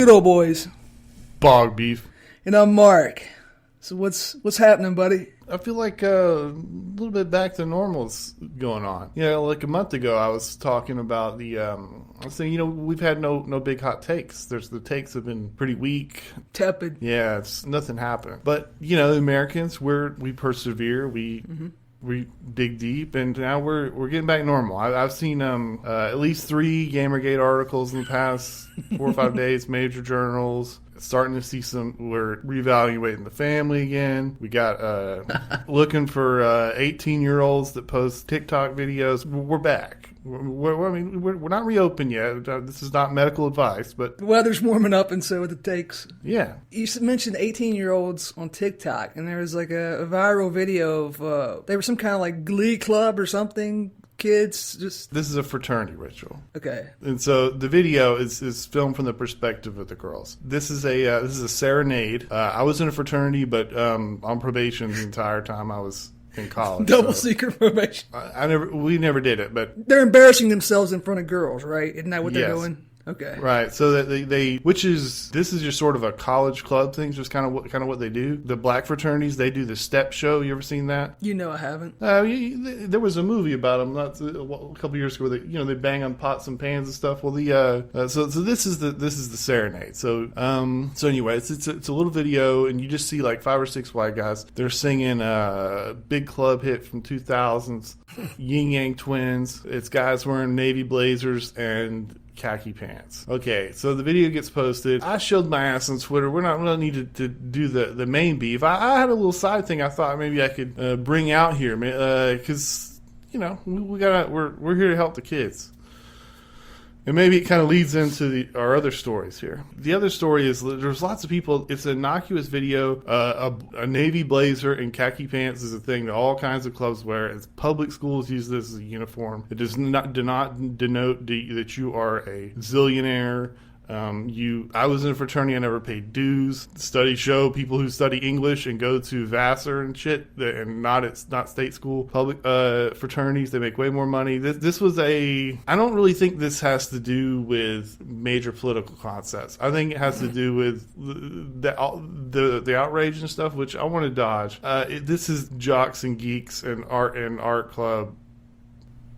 Good old boys. Bog beef. And I'm Mark. So what's happening, buddy? I feel like a little bit back to normal is going on. Yeah, like a month ago, I was talking about I was saying, we've had no big hot takes. The takes have been pretty weak. Tepid. Yeah, it's nothing happened. But, Americans, we persevere. We dig deep, and now we're getting back normal. I've seen at least 3 Gamergate articles in the past 4 or 5 days, major journals. Starting to see we're reevaluating the family again. We got looking for 18-year-olds that post TikTok videos. We're back. We're not reopened yet. This is not medical advice, but the weather's warming up, and so it takes. Yeah. You mentioned 18-year-olds on TikTok, and there was like a viral video of they were some kind of like Glee club or something. Kids just... This is a fraternity ritual. Okay. And so the video is filmed from the perspective of the girls. This is a serenade. I was in a fraternity, but on probation the entire time I was in college. Double secret probation. We never did it, but they're embarrassing themselves in front of girls, right? Isn't that what they're doing? Okay. Right. So that this is just sort of a college club thing, just kind of what they do. The black fraternities, they do the step show. You ever seen that? I haven't. There was a movie about them a couple years ago. They bang on pots and pans and stuff. Well, so this is the serenade. So anyway, it's a little video, and you just see like 5 or 6 white guys. They're singing a big club hit from 2000s, Yin Yang Twins. It's guys wearing navy blazers and khaki pants. Okay, so the video gets posted. I showed my ass on Twitter. We don't need to do the main beef. I had a little side thing I thought maybe I could bring out here, because we're here to help the kids. And maybe it kind of leads into our other stories here. The other story is there's lots of people. It's an innocuous video. A navy blazer and khaki pants is a thing that all kinds of clubs wear. It's public schools use this as a uniform. It does not denote that you are a zillionaire. I was in a fraternity. I never paid dues. Studies show people who study English and go to Vassar and shit, and not state school, public fraternities, they make way more money. This was I don't really think this has to do with major political concepts. I think it has to do with the outrage and stuff, which I want to dodge. This is jocks and geeks and art club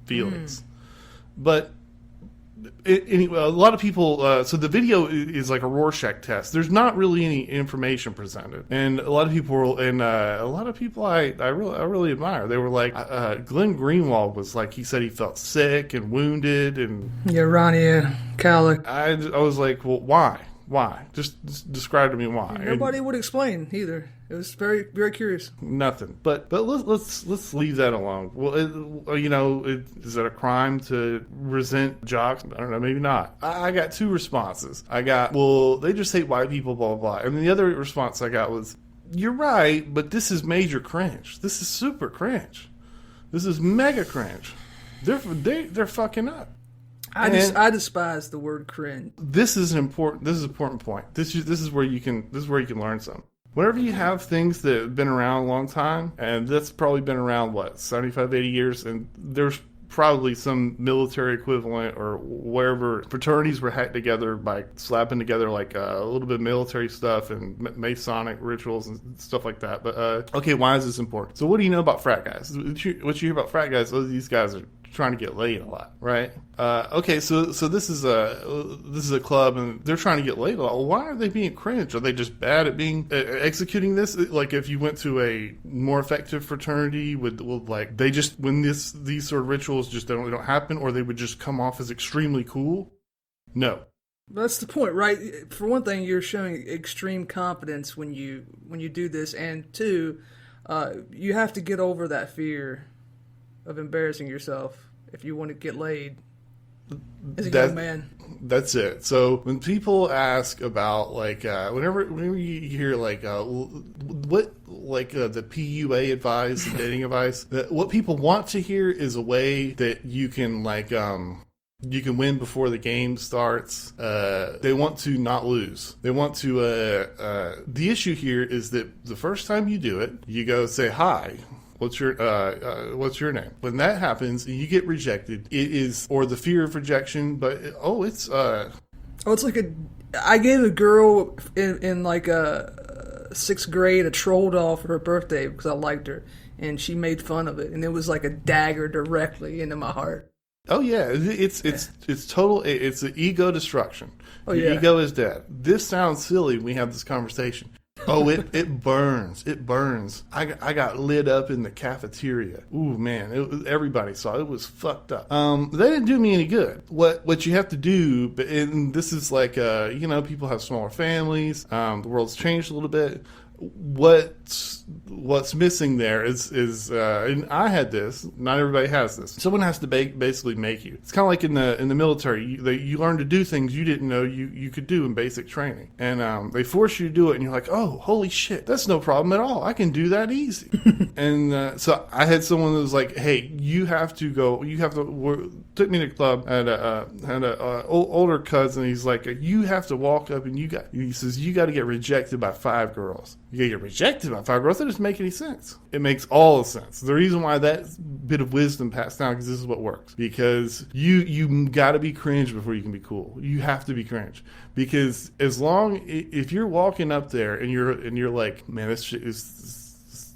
feelings, but. Anyway, a lot of people. So the video is like a Rorschach test. There's not really any information presented, and a lot of people I really admire. They were like, Glenn Greenwald was like, he said he felt sick and wounded, and Rania Kalik. I was like, well, why? Why? Just describe to me why. Nobody would explain either. It was very, very curious. Nothing. But let's leave that alone. Well, is it a crime to resent jocks? I don't know. Maybe not. I got 2 responses. I got, well, they just hate white people, blah, blah, blah. And the other response I got was, you're right, but this is major cringe. This is super cringe. This is mega cringe. They're fucking up. I despise the word cringe. This is an important point. This is where you can learn something. Whenever you have things that have been around a long time, and that's probably been around 75, 80 years, and there's probably some military equivalent or wherever fraternities were hacked together by slapping together like a little bit of military stuff and Masonic rituals and stuff like that. But okay, why is this important? So what do you know about frat guys? What you hear about frat guys? Oh, these guys are trying to get laid a lot, right? Okay, so this is a club, and they're trying to get laid a lot. Well, why are they being cringe? Are they just bad at being executing this? Like, if you went to a more effective fraternity, would like they just when these sort of rituals just don't happen, or they would just come off as extremely cool? No. That's the point, right? For one thing, you're showing extreme confidence when you do this, and 2, you have to get over that fear of embarrassing yourself if you want to get laid as a young man. That's it. So when people ask about whenever you hear what the PUA advice, the dating advice, what people want to hear is a way that you can you can win before the game starts. They want to not lose. They want to. The issue here is that the first time you do it, you go say hi. What's your name? When that happens, you get rejected. It is, or the fear of rejection, but it's Oh, it's like I gave a girl in like a sixth grade a troll doll for her birthday because I liked her, and she made fun of it, and it was like a dagger directly into my heart. Oh yeah, it's total. It's an ego destruction. Oh, Your yeah. ego is dead. This sounds silly when we have this conversation. Oh, it burns. It burns. I got lit up in the cafeteria. Ooh, man. Everybody saw it. It was fucked up. They didn't do me any good. What you have to do, and this is like, people have smaller families. The world's changed a little bit. What's missing there is and I had this. Not everybody has this. Someone has to basically make you. It's kind of like in the military. You learn to do things you didn't know you could do in basic training, and they force you to do it, and you're like, oh, holy shit, that's no problem at all. I can do that easy. And so I had someone that was like, hey, you have to go. You have to. Took me to a club. Had a older cousin. He's like, you have to walk up, and he says you got to get rejected by 5 girls. You get rejected by 5 girls. That doesn't make any sense. It makes all the sense. The reason why that bit of wisdom passed down, because this is what works. Because you got to be cringe before you can be cool. You have to be cringe, because if you're walking up there and you're like, man, this shit is.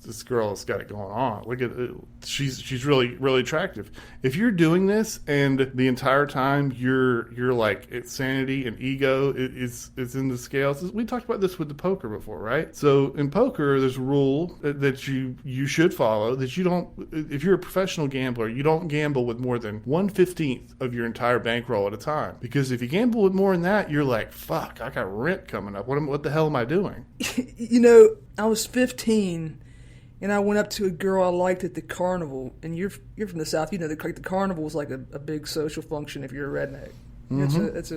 This girl has got it going on. Look at it. She's really, really attractive. If you're doing this and the entire time you're like, it's sanity and ego is in the scales. We talked about this with the poker before, right? So in poker, there's a rule that you should follow, that you don't, if you're a professional gambler, you don't gamble with more than 1/15 of your entire bankroll at a time. Because if you gamble with more than that, you're like, fuck, I got rent coming up. What the hell am I doing? I was 15. And I went up to a girl I liked at the carnival. And you're from the South, the carnival is like a big social function if you're a redneck. Mm-hmm.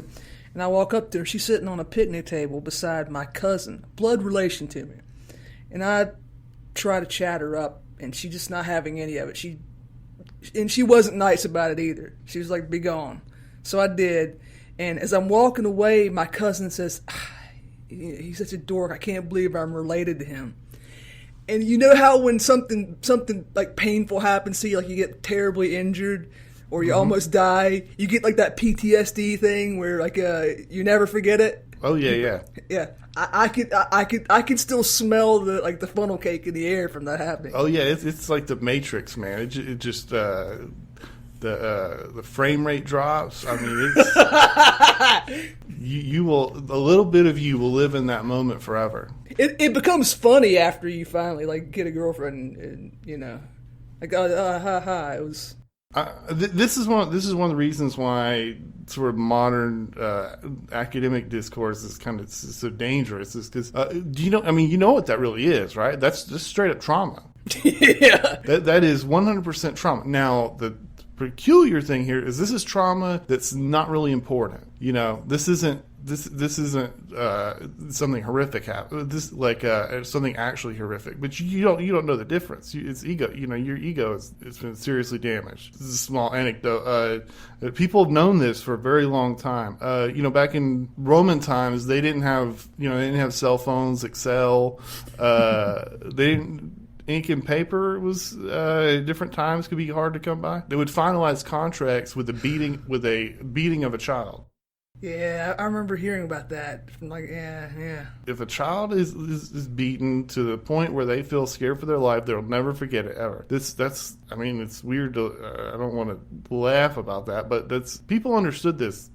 And I walk up to her. She's sitting on a picnic table beside my cousin, blood relation to me. And I try to chat her up, and she's just not having any of it. She wasn't nice about it either. She was like, be gone. So I did. And as I'm walking away, my cousin says, he's such a dork. I can't believe I'm related to him. And you know how when something like painful happens to you, like you get terribly injured or you almost die, you get like that PTSD thing where like you never forget it. Oh yeah. Yeah. I could still smell the funnel cake in the air from that happening. Oh yeah, it's like the Matrix, man. It just the frame rate drops. I mean, it's you will, a little bit of you will live in that moment forever. It becomes funny after you finally like get a girlfriend, and like ha. It was. This is one of the reasons why sort of modern academic discourse is kind of so dangerous. Is because do you know? I mean, you know what that really is, right? That's just straight up trauma. Yeah. That is 100% trauma. Now the peculiar thing here is this is trauma that's not really important. This isn't something horrific happen. This like something actually horrific, but you don't know the difference. It's ego. Your ego has been seriously damaged. This is a small anecdote. People have known this for a very long time. Back in Roman times, they didn't have cell phones, Excel. They didn't. Ink and paper was different times could be hard to come by. They would finalize contracts with a beating of a child. Yeah, I remember hearing about that. From yeah. If a child is beaten to the point where they feel scared for their life, they'll never forget it ever. I mean, it's weird to. I don't want to laugh about that, but people understood this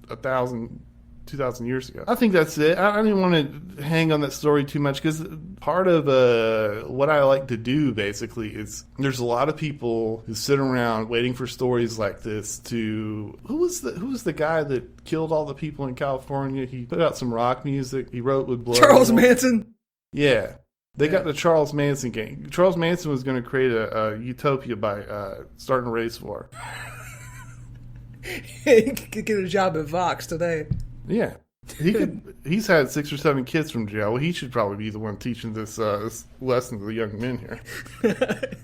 2,000 years ago. I think that's it. I didn't want to hang on that story too much because part of what I like to do basically is there's a lot of people who sit around waiting for stories like this to who was the guy that killed all the people in California? He put out some rock music. He wrote with blood. Charles Manson. Yeah. They got the Charles Manson gang. Charles Manson was going to create a utopia by starting a race war. He could get a job at Vox today. Yeah, he's had 6 or 7 kids from jail. Well, he should probably be the one teaching this lesson to the young men here.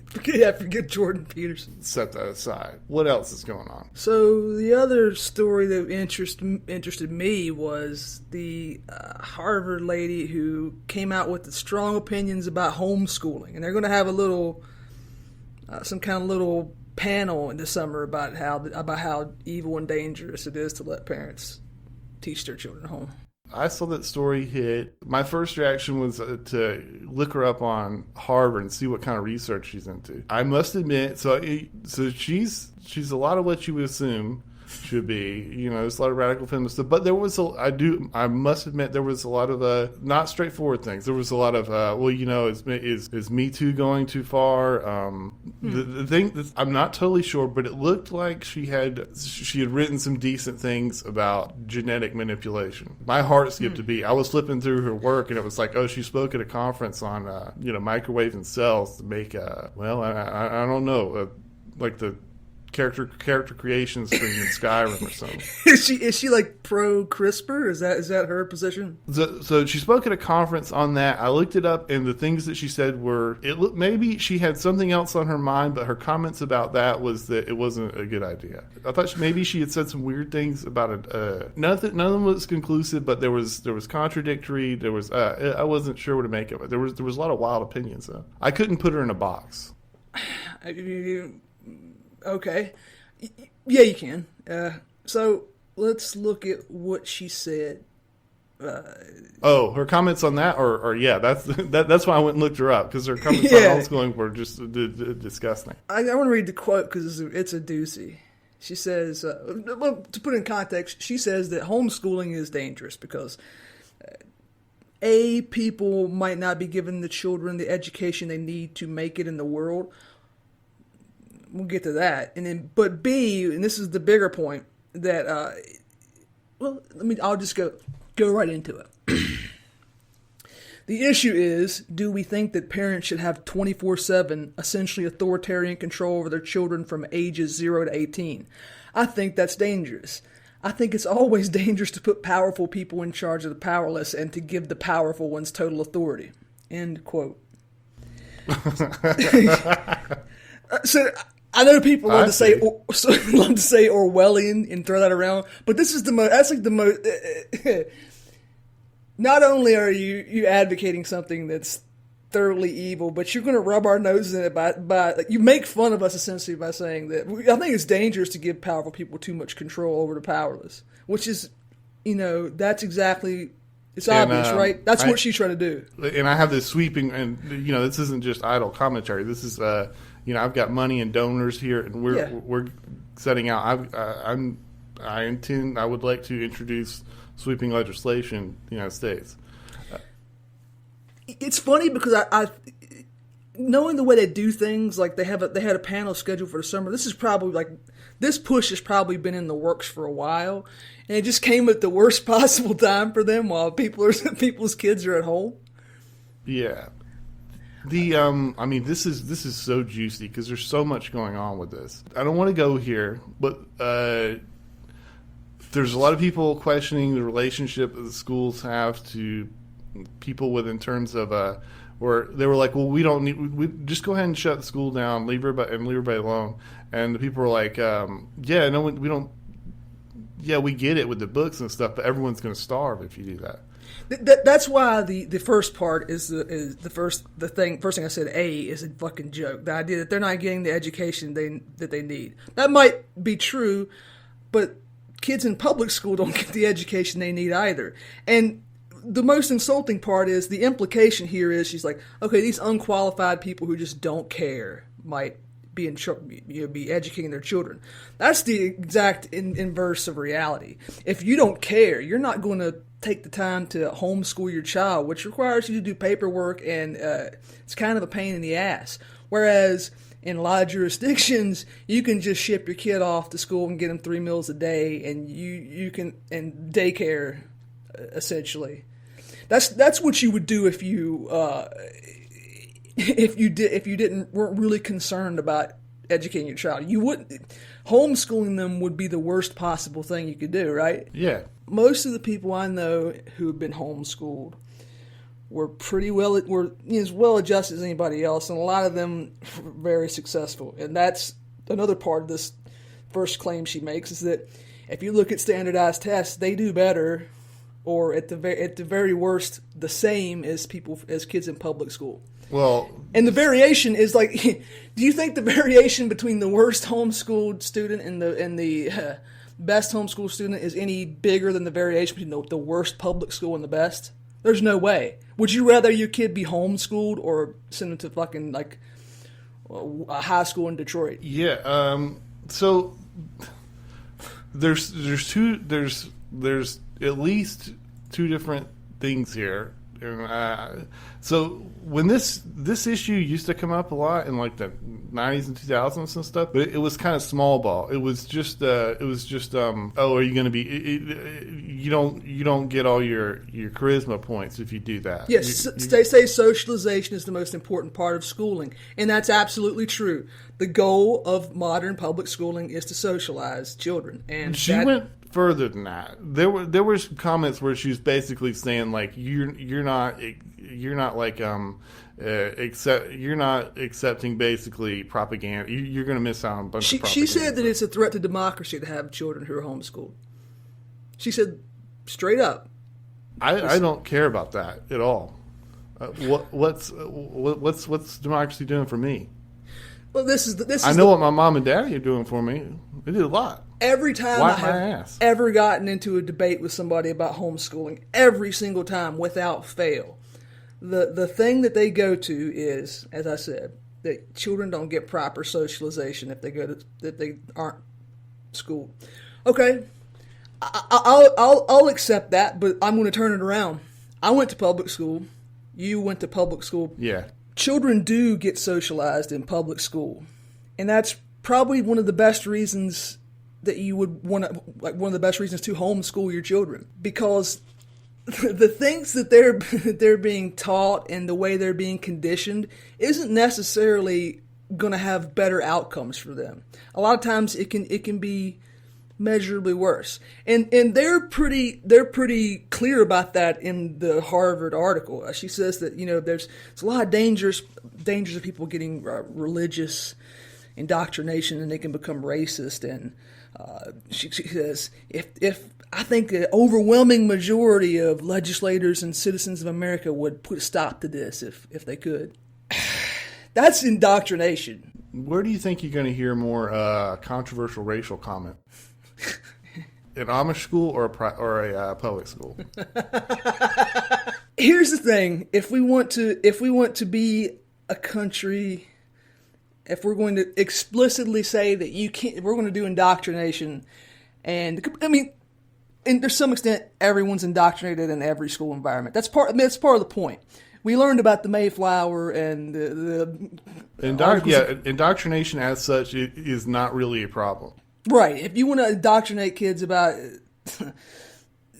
Forget Jordan Peterson. Set that aside. What else is going on? So the other story that interested me was the Harvard lady who came out with the strong opinions about homeschooling, and they're going to have a little, some kind of little panel in the summer about how evil and dangerous it is to let parents teach their children at home. I saw that story hit. My first reaction was to look her up on Harvard and see what kind of research she's into. I must admit, so she's a lot of what you would assume should be. There's a lot of radical feminist stuff, but there was I must admit there was a lot of not straightforward things. There was a lot of is Me Too going too far? The thing that I'm not totally sure, but it looked like she had written some decent things about genetic manipulation. My heart skipped a beat. I was flipping through her work, and it was like, oh, she spoke at a conference on microwaving cells to make I don't know, like the character creation screen in Skyrim or something. Is she like pro CRISPR? Is that her position? So she spoke at a conference on that. I looked it up, and the things that she said were maybe she had something else on her mind, but her comments about that was that it wasn't a good idea. I thought maybe she had said some weird things about it. None of them was conclusive, but there was contradictory. There was I wasn't sure what to make of it. There was a lot of wild opinions though. I couldn't put her in a box. Okay. Yeah, you can. So let's look at what she said. Her comments on that, or yeah, that's why I went and looked her up, because her comments on homeschooling were just disgusting. I want to read the quote because it's a doozy. She says, to put it in context, she says that homeschooling is dangerous because people might not be giving the children the education they need to make it in the world. We'll get to that. But B, and this is the bigger point, that, I'll just go right into it. The issue is, do we think that parents should have 24/7, essentially authoritarian control over their children from ages 0 to 18? I think that's dangerous. I think it's always dangerous to put powerful people in charge of the powerless and to give the powerful ones total authority. End quote. So I know people love to say Orwellian and throw that around, but this is the most. That's like the most. Not only are you advocating something that's thoroughly evil, but you're going to rub our noses in it by you make fun of us essentially by saying that. I think it's dangerous to give powerful people too much control over the powerless, which is, that's exactly. It's obvious, right? That's what she's trying to do. And I have this sweeping, and this isn't just idle commentary. This is. I've got money and donors here, and we're setting out. I would like to introduce sweeping legislation in the United States. It's funny because I knowing the way they do things, like they had a panel scheduled for the summer. This is probably this push has probably been in the works for a while, and it just came at the worst possible time for them while people's kids are at home. Yeah. This is so juicy because there's so much going on with this. I don't want to go here, but there's a lot of people questioning the relationship that the schools have to people in terms of where they were like, well, we just go ahead and shut the school down, leave everybody alone. And the people were like, we don't. Yeah, we get it with the books and stuff, but everyone's going to starve if you do that. That's why the first part is the first thing I said. Is a fucking joke. The idea that they're not getting the education that they need. That might be true, but kids in public school don't get the education they need either. And the most insulting part is the implication here is she's like, okay, these unqualified people who just don't care might be be educating their children. That's the exact inverse of reality. If you don't care, you're not going to take the time to homeschool your child, which requires you to do paperwork, and it's kind of a pain in the ass. Whereas in a lot of jurisdictions, you can just ship your kid off to school and get them 3 meals a day, and you can and daycare essentially. That's what you would do if you weren't really concerned about educating your child. You wouldn't. Homeschooling them would be the worst possible thing you could do, right? Yeah. Most of the people I know who have been homeschooled were as well adjusted as anybody else, and a lot of them were very successful. And that's another part of this first claim she makes, is that if you look at standardized tests, they do better, or at the very worst, the same as kids in public school. Well, and the variation is like, do you think the variation between the worst homeschooled student and the best homeschool student is any bigger than the variation between the worst public school and the best? There's no way. Would you rather your kid be homeschooled or send them to fucking like a high school in Detroit? Yeah. So there's at least two different things here. So when this issue used to come up a lot in like the 90s and 2000s and stuff, but it was kind of small ball. It was just oh, are you going to be? You don't get all your charisma points if you do that. Yes, they say socialization is the most important part of schooling, and that's absolutely true. The goal of modern public schooling is to socialize children, and she went further than that. There were some comments where she was basically saying like you're not accepting basically propaganda. You're going to miss out on a bunch of propaganda. She said that it's a threat to democracy to have children who are homeschooled. She said straight up. I don't care about that at all. What's democracy doing for me? Well, this is I know what my mom and daddy are doing for me. They did a lot. Every time I have ever gotten into a debate with somebody about homeschooling, every single time without fail, the thing that they go to is, as I said, that children don't get proper socialization if they aren't schooled. Okay, I'll accept that, but I'm going to turn it around. I went to public school. You went to public school. Yeah. Children do get socialized in public school, and that's probably one of the best reasons that you would want to, like one of the best reasons to homeschool your children, because the things that they're being taught and the way they're being conditioned isn't necessarily going to have better outcomes for them. A lot of times it can be measurably worse, and they're pretty clear about that in the Harvard article. She says that there's a lot of dangers of people getting religious indoctrination, and they can become racist. And she says if I think the overwhelming majority of legislators and citizens of America would put a stop to this if they could. That's indoctrination. Where do you think you're going to hear more controversial racial comment? An Amish school or a public school? Here's the thing: if we want to be a country, if we're going to explicitly say that you can't, we're going to do indoctrination, and I mean, and to some extent, everyone's indoctrinated in every school environment. That's part of the point. We learned about the Mayflower and the indoctrination as such is not really a problem. Right. If you want to indoctrinate kids about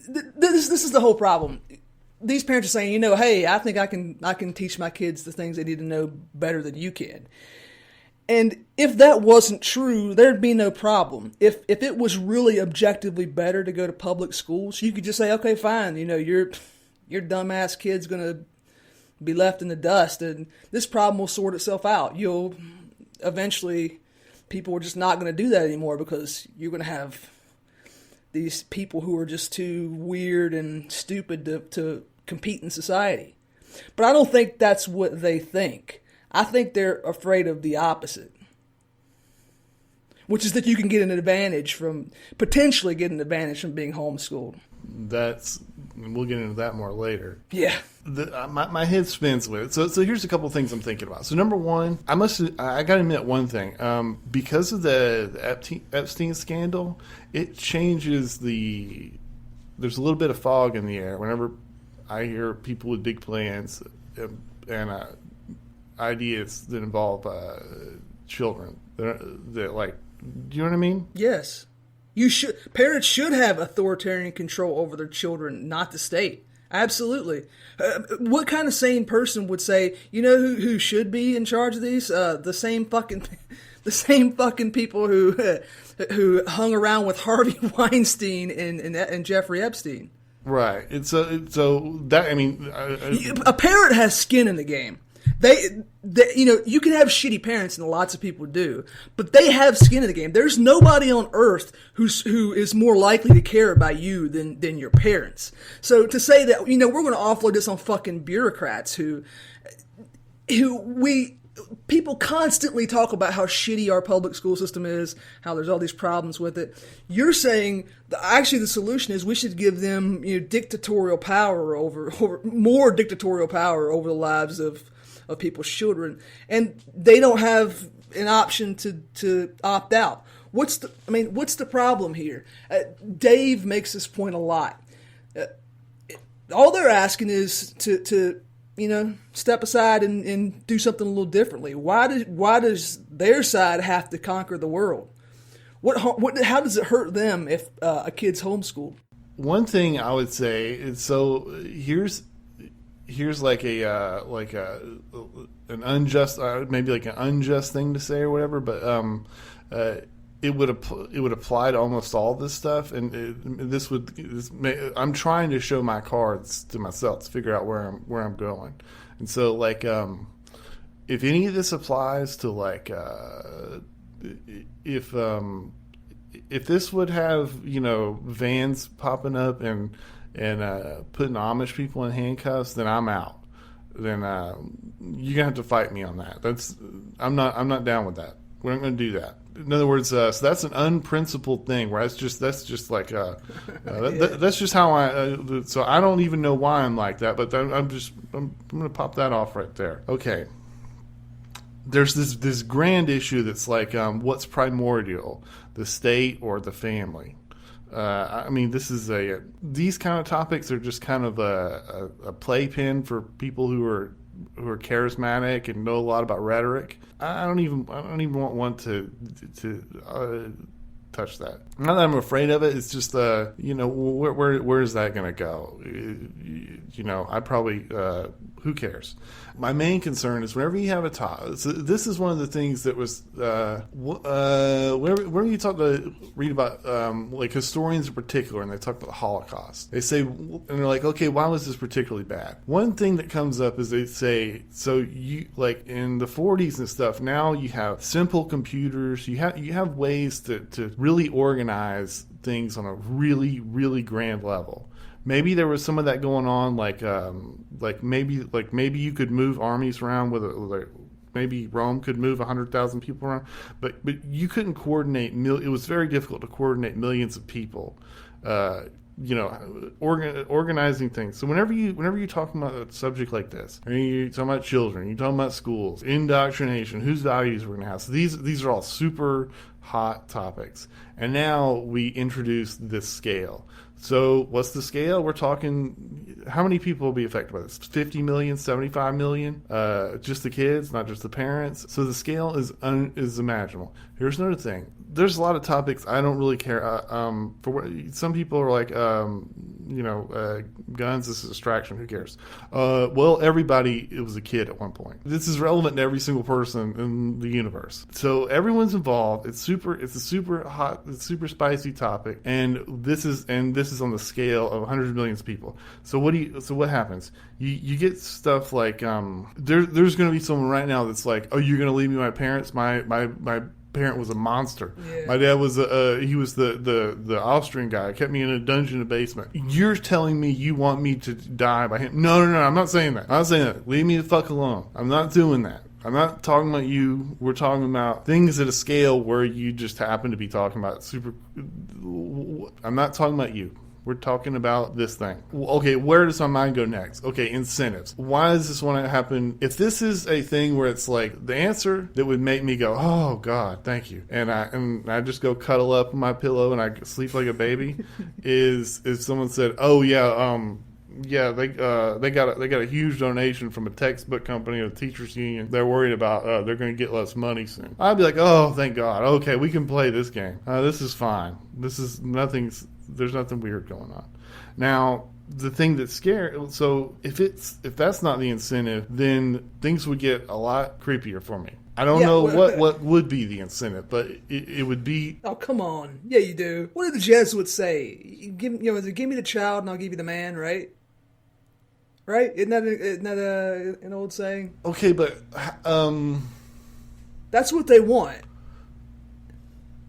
this is the whole problem. These parents are saying, hey, I think I can teach my kids the things they need to know better than you can. And if that wasn't true, there'd be no problem. If it was really objectively better to go to public schools, you could just say, okay, fine, your dumbass kid's gonna be left in the dust, and this problem will sort itself out. You'll eventually. People are just not going to do that anymore because you're going to have these people who are just too weird and stupid to compete in society. But I don't think that's what they think. I think they're afraid of the opposite, which is that you can potentially get an advantage from being homeschooled. We'll get into that more later. Yeah. My head spins with it. So here's a couple of things I'm thinking about. So number one, I got to admit one thing. Because of the Epstein scandal, it changes there's a little bit of fog in the air whenever I hear people with big plans and ideas that involve children. They're like, do you know what I mean? Yes. Parents should have authoritarian control over their children, not the state. Absolutely. What kind of sane person would say, who should be in charge of these? The same fucking people who hung around with Harvey Weinstein and Jeffrey Epstein. Right. And so that, I mean, a parent has skin in the game. They you can have shitty parents, and lots of people do, but they have skin in the game. There's nobody on earth who is more likely to care about you than your parents. So to say that, we're going to offload this on fucking bureaucrats who we people constantly talk about how shitty our public school system is, how there's all these problems with it. You're saying actually the solution is we should give them dictatorial power over more dictatorial power over the lives of people's children, and they don't have an option to opt out. What's the problem here? Dave makes this point a lot. All they're asking is to step aside and do something a little differently. Why does their side have to conquer the world? How does it hurt them if a kid's homeschooled? One thing I would say is, so here's like an unjust, maybe like an unjust thing to say or whatever, but it would apply to almost all this stuff, and I'm trying to show my cards to myself to figure out where I'm going, and so like if any of this applies to like if this would have vans popping up and putting Amish people in handcuffs, then I'm out. Then you're gonna have to fight me on that. I'm not down with that. We're not going to do that. In other words, so that's an unprincipled thing. Where that's just like that's just how I. So I don't even know why I'm like that, but I'm going to pop that off right there. Okay. There's this grand issue that's like what's primordial, the state or the family. These kind of topics are just kind of a playpen for people who are charismatic and know a lot about rhetoric. I don't even want to touch that. Not that I'm afraid of it. It's just where is that going to go? I probably who cares? My main concern is whenever you have a topic. So this is one of the things that was whenever you read about like historians in particular, and they talk about the Holocaust. They say, and they're like, okay, why was this particularly bad? One thing that comes up is they say, so you like in the 40s and stuff. Now you have simple computers. You have ways to really organize things on a really, really grand level. Maybe there was some of that going on, like maybe you could move armies around maybe Rome could move 100,000 people around, but you couldn't coordinate. It was very difficult to coordinate millions of people. Organizing things. So whenever you're talking about a subject like this, I mean, you're talking about children, you're talking about schools, indoctrination, whose values we're going to have. So these are all super hot topics. And now we introduce this scale. So what's the scale? We're talking, how many people will be affected by this? 50 million, 75 million? Just the kids, not just the parents. So the scale is imaginable. Here's another thing. There's a lot of topics I don't really care. Some people are like, guns is a distraction. Who cares? Well, everybody, it was a kid at one point. This is relevant to every single person in the universe. So everyone's involved. It's a super hot, it's super spicy topic, and this is on the scale of hundreds of millions of people. So what happens? You get stuff like there's going to be someone right now that's like, oh, you're going to leave me my parents? My parent was a monster. Yeah. My dad was he was the Austrian guy. Kept me in a dungeon in the basement. You're telling me you want me to die by him? No. I'm not saying that. I'm not saying that. Leave me the fuck alone. I'm not doing that. I'm not talking about you. We're talking about things at a scale where you just happen to be talking about super. I'm not talking about you. We're talking about this thing. Okay, where does my mind go next? Okay, incentives. Why does this want to happen? If this is a thing where it's like the answer that would make me go, oh God, thank you, and I just go cuddle up in my pillow and I sleep like a baby, is if someone said, oh yeah, they got a huge donation from a textbook company or the teachers union. They're worried about they're going to get less money soon. I'd be like, oh, thank God. Okay, we can play this game. This is fine. There's nothing weird going on. Now, the thing that's scary. So if that's not the incentive, then things would get a lot creepier for me. I don't know what would be the incentive, but it would be. Oh, come on. Yeah, you do. What did the Jesuits say? Give me the child and I'll give you the man, right? Right? Isn't that an old saying? Okay, but that's what they want.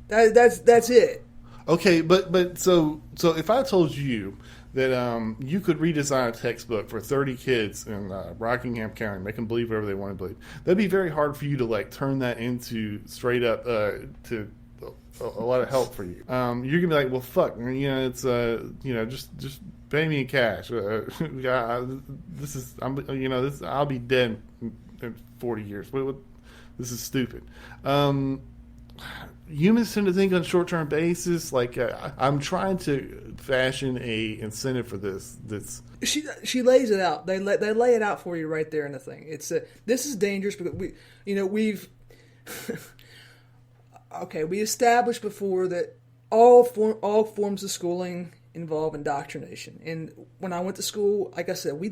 That's it. Okay, but so if I told you that you could redesign a textbook for 30 kids in Rockingham County, make them believe whatever they want to believe. That'd be very hard for you to like turn that into straight up to a lot of help for you. You're gonna be like, well, fuck, it's just pay me in cash. I'll be dead in 40 years. This is stupid. Humans tend to think on a short-term basis. Like I'm trying to fashion a incentive for this. She lays it out. They lay it out for you right there in the thing. It's this is dangerous because we've okay. We established before that all forms of schooling involve indoctrination. And when I went to school, like I said, we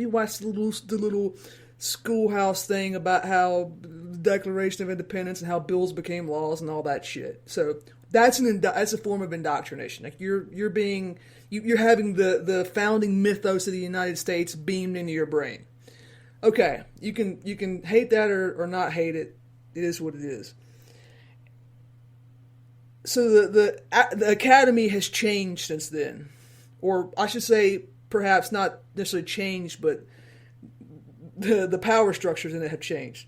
watched the little schoolhouse thing about how the Declaration of Independence and how bills became laws and all that shit. So that's a form of indoctrination. Like you're having the founding mythos of the United States beamed into your brain. Okay, you can hate that or not hate it. It is what it is. So the academy has changed since then, or I should say, perhaps not necessarily changed, but the power structures in it have changed.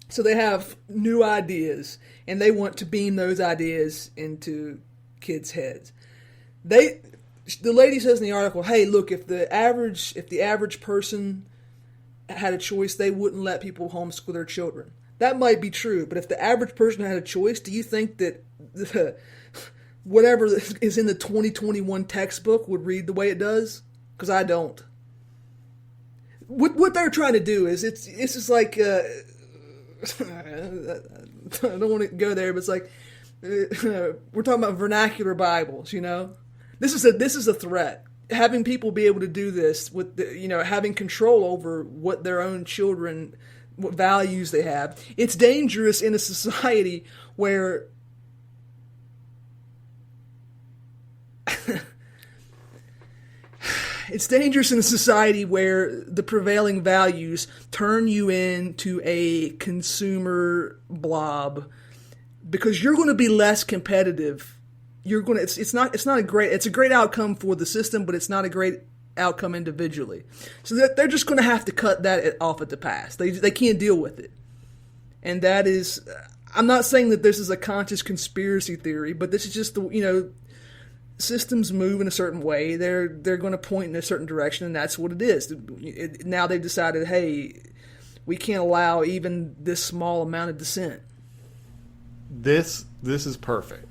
So they have new ideas, and they want to beam those ideas into kids' heads. The lady says in the article, "Hey, look, if the average person had a choice, they wouldn't let people homeschool their children." That might be true, but if the average person had a choice, do you think that whatever is in the 2021 textbook would read the way it does? Because I don't. What they're trying to do is it's just like I don't want to go there, but it's like we're talking about vernacular Bibles. This is a threat. Having people be able to do this with having control over what their own children, what values they have. It's dangerous in a society where it's dangerous in a society where the prevailing values turn you into a consumer blob, because you're going to be less competitive. It's a great outcome for the system, but it's not a great outcome individually. So they're just going to have to cut that off at the pass. They can't deal with it. And that is, I'm not saying that this is a conscious conspiracy theory, but this is just systems move in a certain way. They're going to point in a certain direction, and that's what it is. Now they've decided, hey, we can't allow even this small amount of dissent. This is perfect.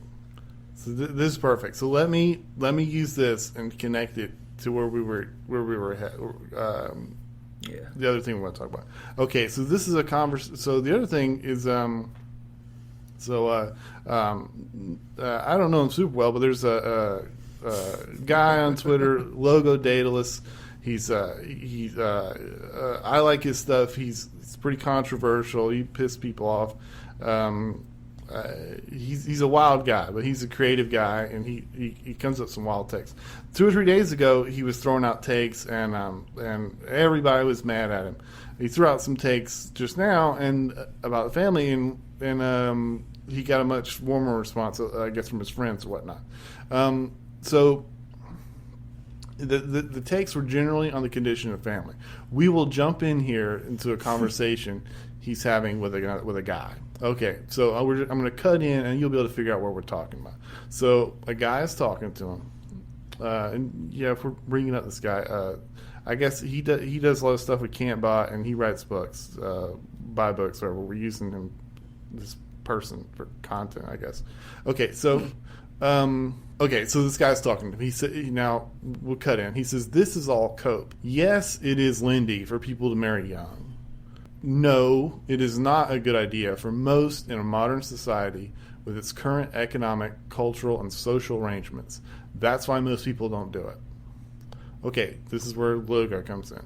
So this is perfect. So let me use this and connect it to where we were the other thing we want to talk about. Okay, so this is a conversation. So the other thing is I don't know him super well, but there's a guy on Twitter, Logo Daedalus. I like his stuff. He's pretty controversial. He pissed people off. He's a wild guy, but he's a creative guy, and he comes up with some wild takes. 2 or 3 days ago, he was throwing out takes, and everybody was mad at him. He threw out some takes just now and about the family, and he got a much warmer response, I guess, from his friends and whatnot. So the takes were generally on the condition of family. We will jump in here into a conversation he's having with a guy. Okay, so I'm going to cut in, and you'll be able to figure out what we're talking about. So a guy is talking to him, and yeah, if we're bringing up this guy, I guess he does a lot of stuff with Cantbot, and he writes books, buy books, or we're using him, this person, for content, I guess. Okay, so this guy's talking to him. He said, now we'll cut in. He says, "This is all cope. Yes, it is Lindy for people to marry young. No, it is not a good idea for most in a modern society with its current economic, cultural, and social arrangements. That's why most people don't do it." Okay, this is where Logo comes in.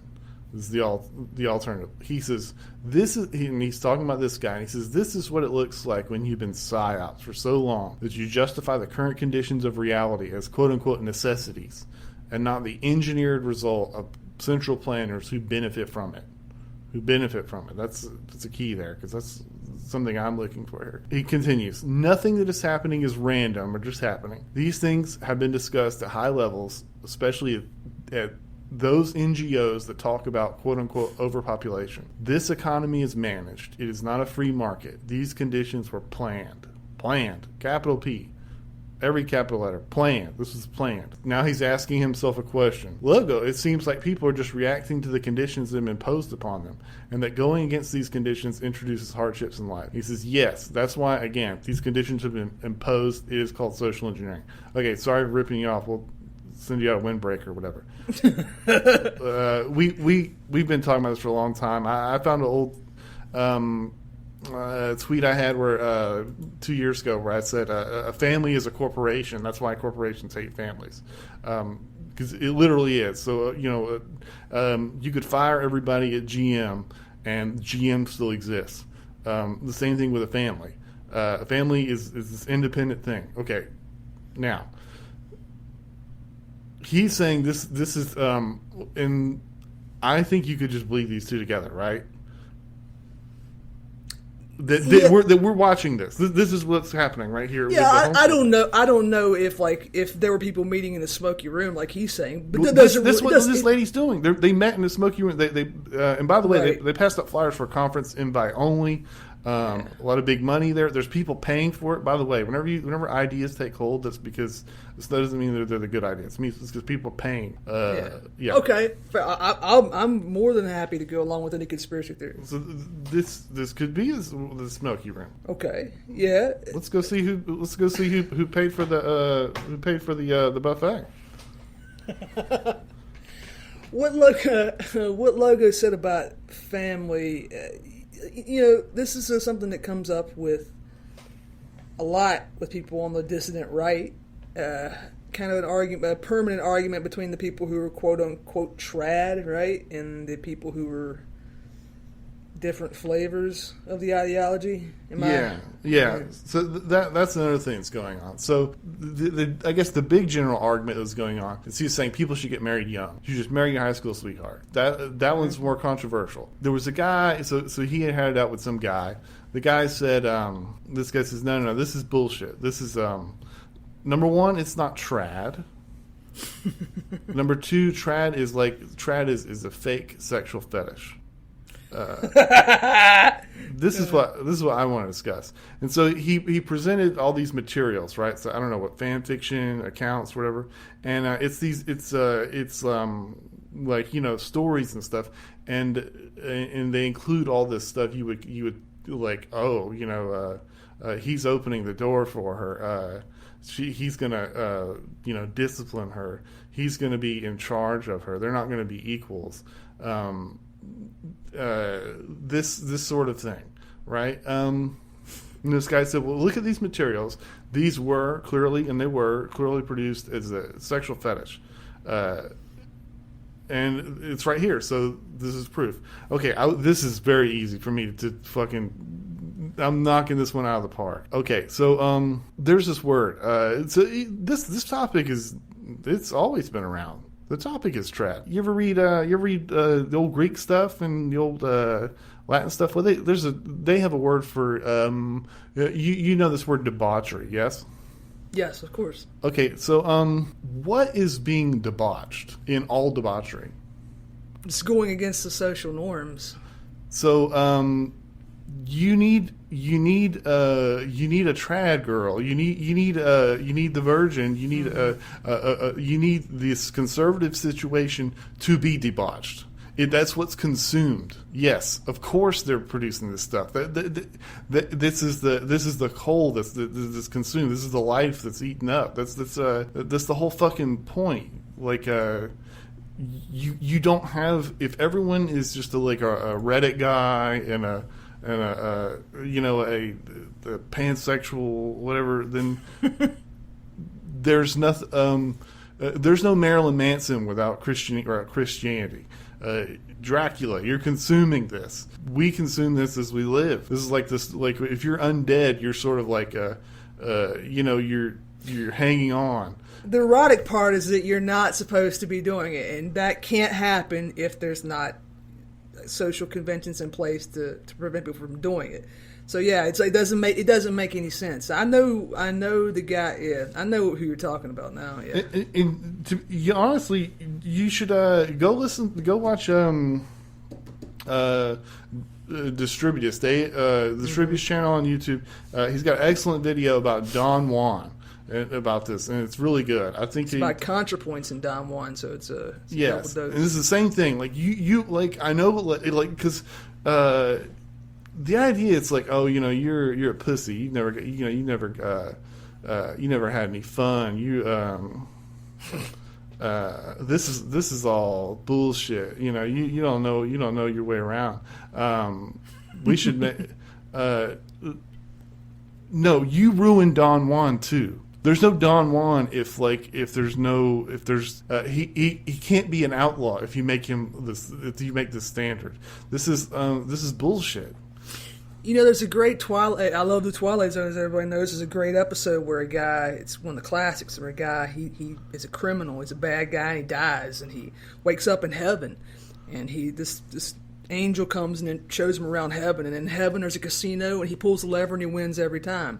This is the alternative. He says, and he's talking about this guy, and he says, "This is what it looks like when you've been psyops for so long that you justify the current conditions of reality as quote-unquote necessities and not the engineered result of central planners who benefit from it." That's a key there, because that's something I'm looking for here. He continues, "Nothing that is happening is random or just happening. These things have been discussed at high levels especially at those NGOs that talk about quote-unquote overpopulation. This economy is managed. It is not a free market. These conditions were planned. Planned. Capital P. Every capital letter. Planned. This was planned. Now he's asking himself a question. Logo, it seems like people are just reacting to the conditions that have been imposed upon them, and that going against these conditions introduces hardships in life. He says, yes, that's why, again, these conditions have been imposed. It is called social engineering. Okay, sorry for ripping you off. We'll send you out a windbreaker or whatever. We've been talking about this for a long time. I found an old tweet I had where 2 years ago where I said a family is a corporation. That's why corporations hate families, because it literally is. So you could fire everybody at GM and GM still exists. The same thing with a family. A family is this independent thing. Okay, now he's saying this is and I think you could just bleed these two together, right? That we're watching this. This is what's happening right here. Yeah, I don't know. I don't know if there were people meeting in a smoky room, like he's saying. But this what this lady's doing. They met in a smoky room. And by the way, Right. they passed up flyers for a conference invite only. A lot of big money there. There's people paying for it. By the way, whenever ideas take hold, that's because that doesn't mean they're the good ideas. It means it's because people are paying. Yeah. Okay. I'm more than happy to go along with any conspiracy theories. So this could be the smoky room. Okay. Yeah. Let's go see who paid for the buffet. What Logo said about family, this is something that comes up with a lot with people on the dissident right. Kind of a permanent argument between the people who are quote unquote trad, right, and the people who are different flavors of the ideology. Yeah. So that's another thing that's going on. So I guess the big general argument that's going on is he's saying people should get married young. You just marry your high school sweetheart. That one's more controversial. There was a guy, so he had it out with some guy. The guy said, this guy says, no, this is bullshit. This is, number one, it's not trad. Number two, trad is a fake sexual fetish. This is what I want to discuss. And so he presented all these materials, right? So I don't know what fan fiction accounts, whatever. And it's stories and stuff. And they include all this stuff. You would like, he's opening the door for her. He's gonna discipline her. He's gonna be in charge of her. They're not gonna be equals. This sort of thing, right? And this guy said, well, look at these materials. These were clearly produced as a sexual fetish. And it's right here, so this is proof. Okay, this is very easy for me to fucking... I'm knocking this one out of the park. Okay, so there's this word. This topic it's always been around. The topic is trad. You ever read the old Greek stuff and the old Latin stuff? Well, they have a word for this word debauchery. Yes. Yes, of course. Okay, so what is being debauched in all debauchery? It's going against the social norms. So you need a trad girl. You need the virgin. You need this conservative situation to be debauched. That's what's consumed. Yes, of course they're producing this stuff. This is the coal that's consumed. This is the life that's eaten up. That's the whole fucking point. Like you don't have, if everyone is just a Reddit guy and a pansexual whatever, then there's nothing. There's no Marilyn Manson without Christianity. Dracula, you're consuming this. We consume this as we live. This is like this. Like if you're undead, you're sort of like you're hanging on. The erotic part is that you're not supposed to be doing it, and that can't happen if there's not social conventions in place to prevent people from doing it. So yeah, it doesn't make any sense. I know the guy. Yeah, I know who you're talking about now. Yeah. Honestly, you should go watch Distributus. Distributus channel on YouTube. He's got an excellent video about Don Juan about this, and it's really good. I think it's about ContraPoints in Don Juan, so it's a yes, and this is the same thing. Like you like I know like because. The idea, it's like, oh, you're a pussy. You never had any fun. This is all bullshit. You don't know your way around. We should no, you ruined Don Juan too. There's no Don Juan if he can't be an outlaw if you make this standard. This is bullshit. There's a great Twilight. I love the Twilight Zone, as everybody knows. There's a great episode where a guy, it's one of the classics, where a guy, he is a criminal, he's a bad guy, and he dies, and he wakes up in heaven, and this angel comes and shows him around heaven, and in heaven there's a casino, and he pulls the lever and he wins every time.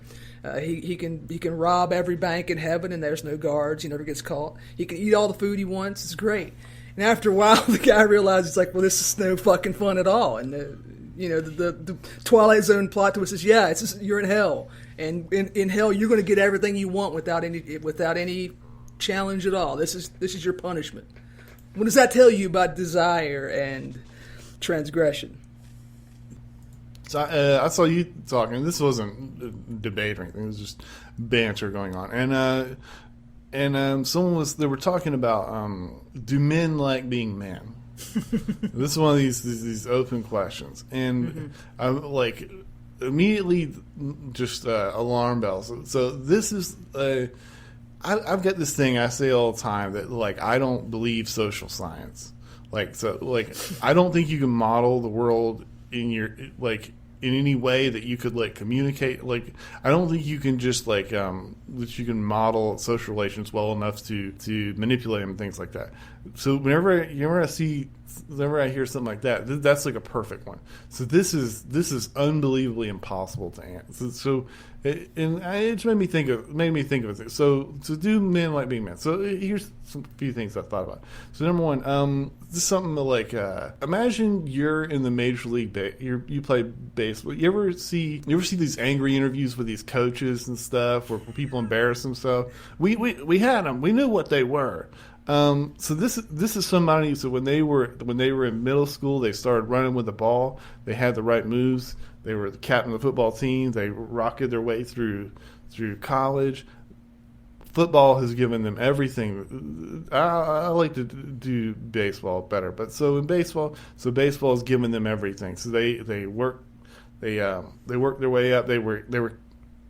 He can rob every bank in heaven, and there's no guards. He never gets caught. He can eat all the food he wants. It's great. And after a while, the guy realizes, like, well, this is no fucking fun at all, and the Twilight Zone plot twist is, yeah, you're in hell, and in hell you're going to get everything you want without any challenge at all. This is your punishment. What does that tell you about desire and transgression? So I saw you talking. This wasn't a debate or anything. It was just banter going on, and they were talking about do men like being men? This is one of these open questions, and I'm like immediately just alarm bells. So this is I've got this thing I say all the time that, like, I don't believe social science. Like, I don't think you can model the world in any way that you could, like, communicate. Like, I don't think you can just, like, that you can model social relations well enough to manipulate them and things like that. So whenever I hear something like that, that's like a perfect one. So this is unbelievably impossible to answer. So it just made me think of it. So do men like being men? So here's some few things I thought about. So number one, this is something like imagine you're in the major league. You play baseball. You ever see these angry interviews with these coaches and stuff where people embarrass themselves? We had them. We knew what they were. So this is somebody. So when they were in middle school, they started running with the ball. They had the right moves. They were the captain of the football team. They rocketed their way through college. Football has given them everything. I like to do baseball better, but baseball has given them everything. So they worked their way up. They were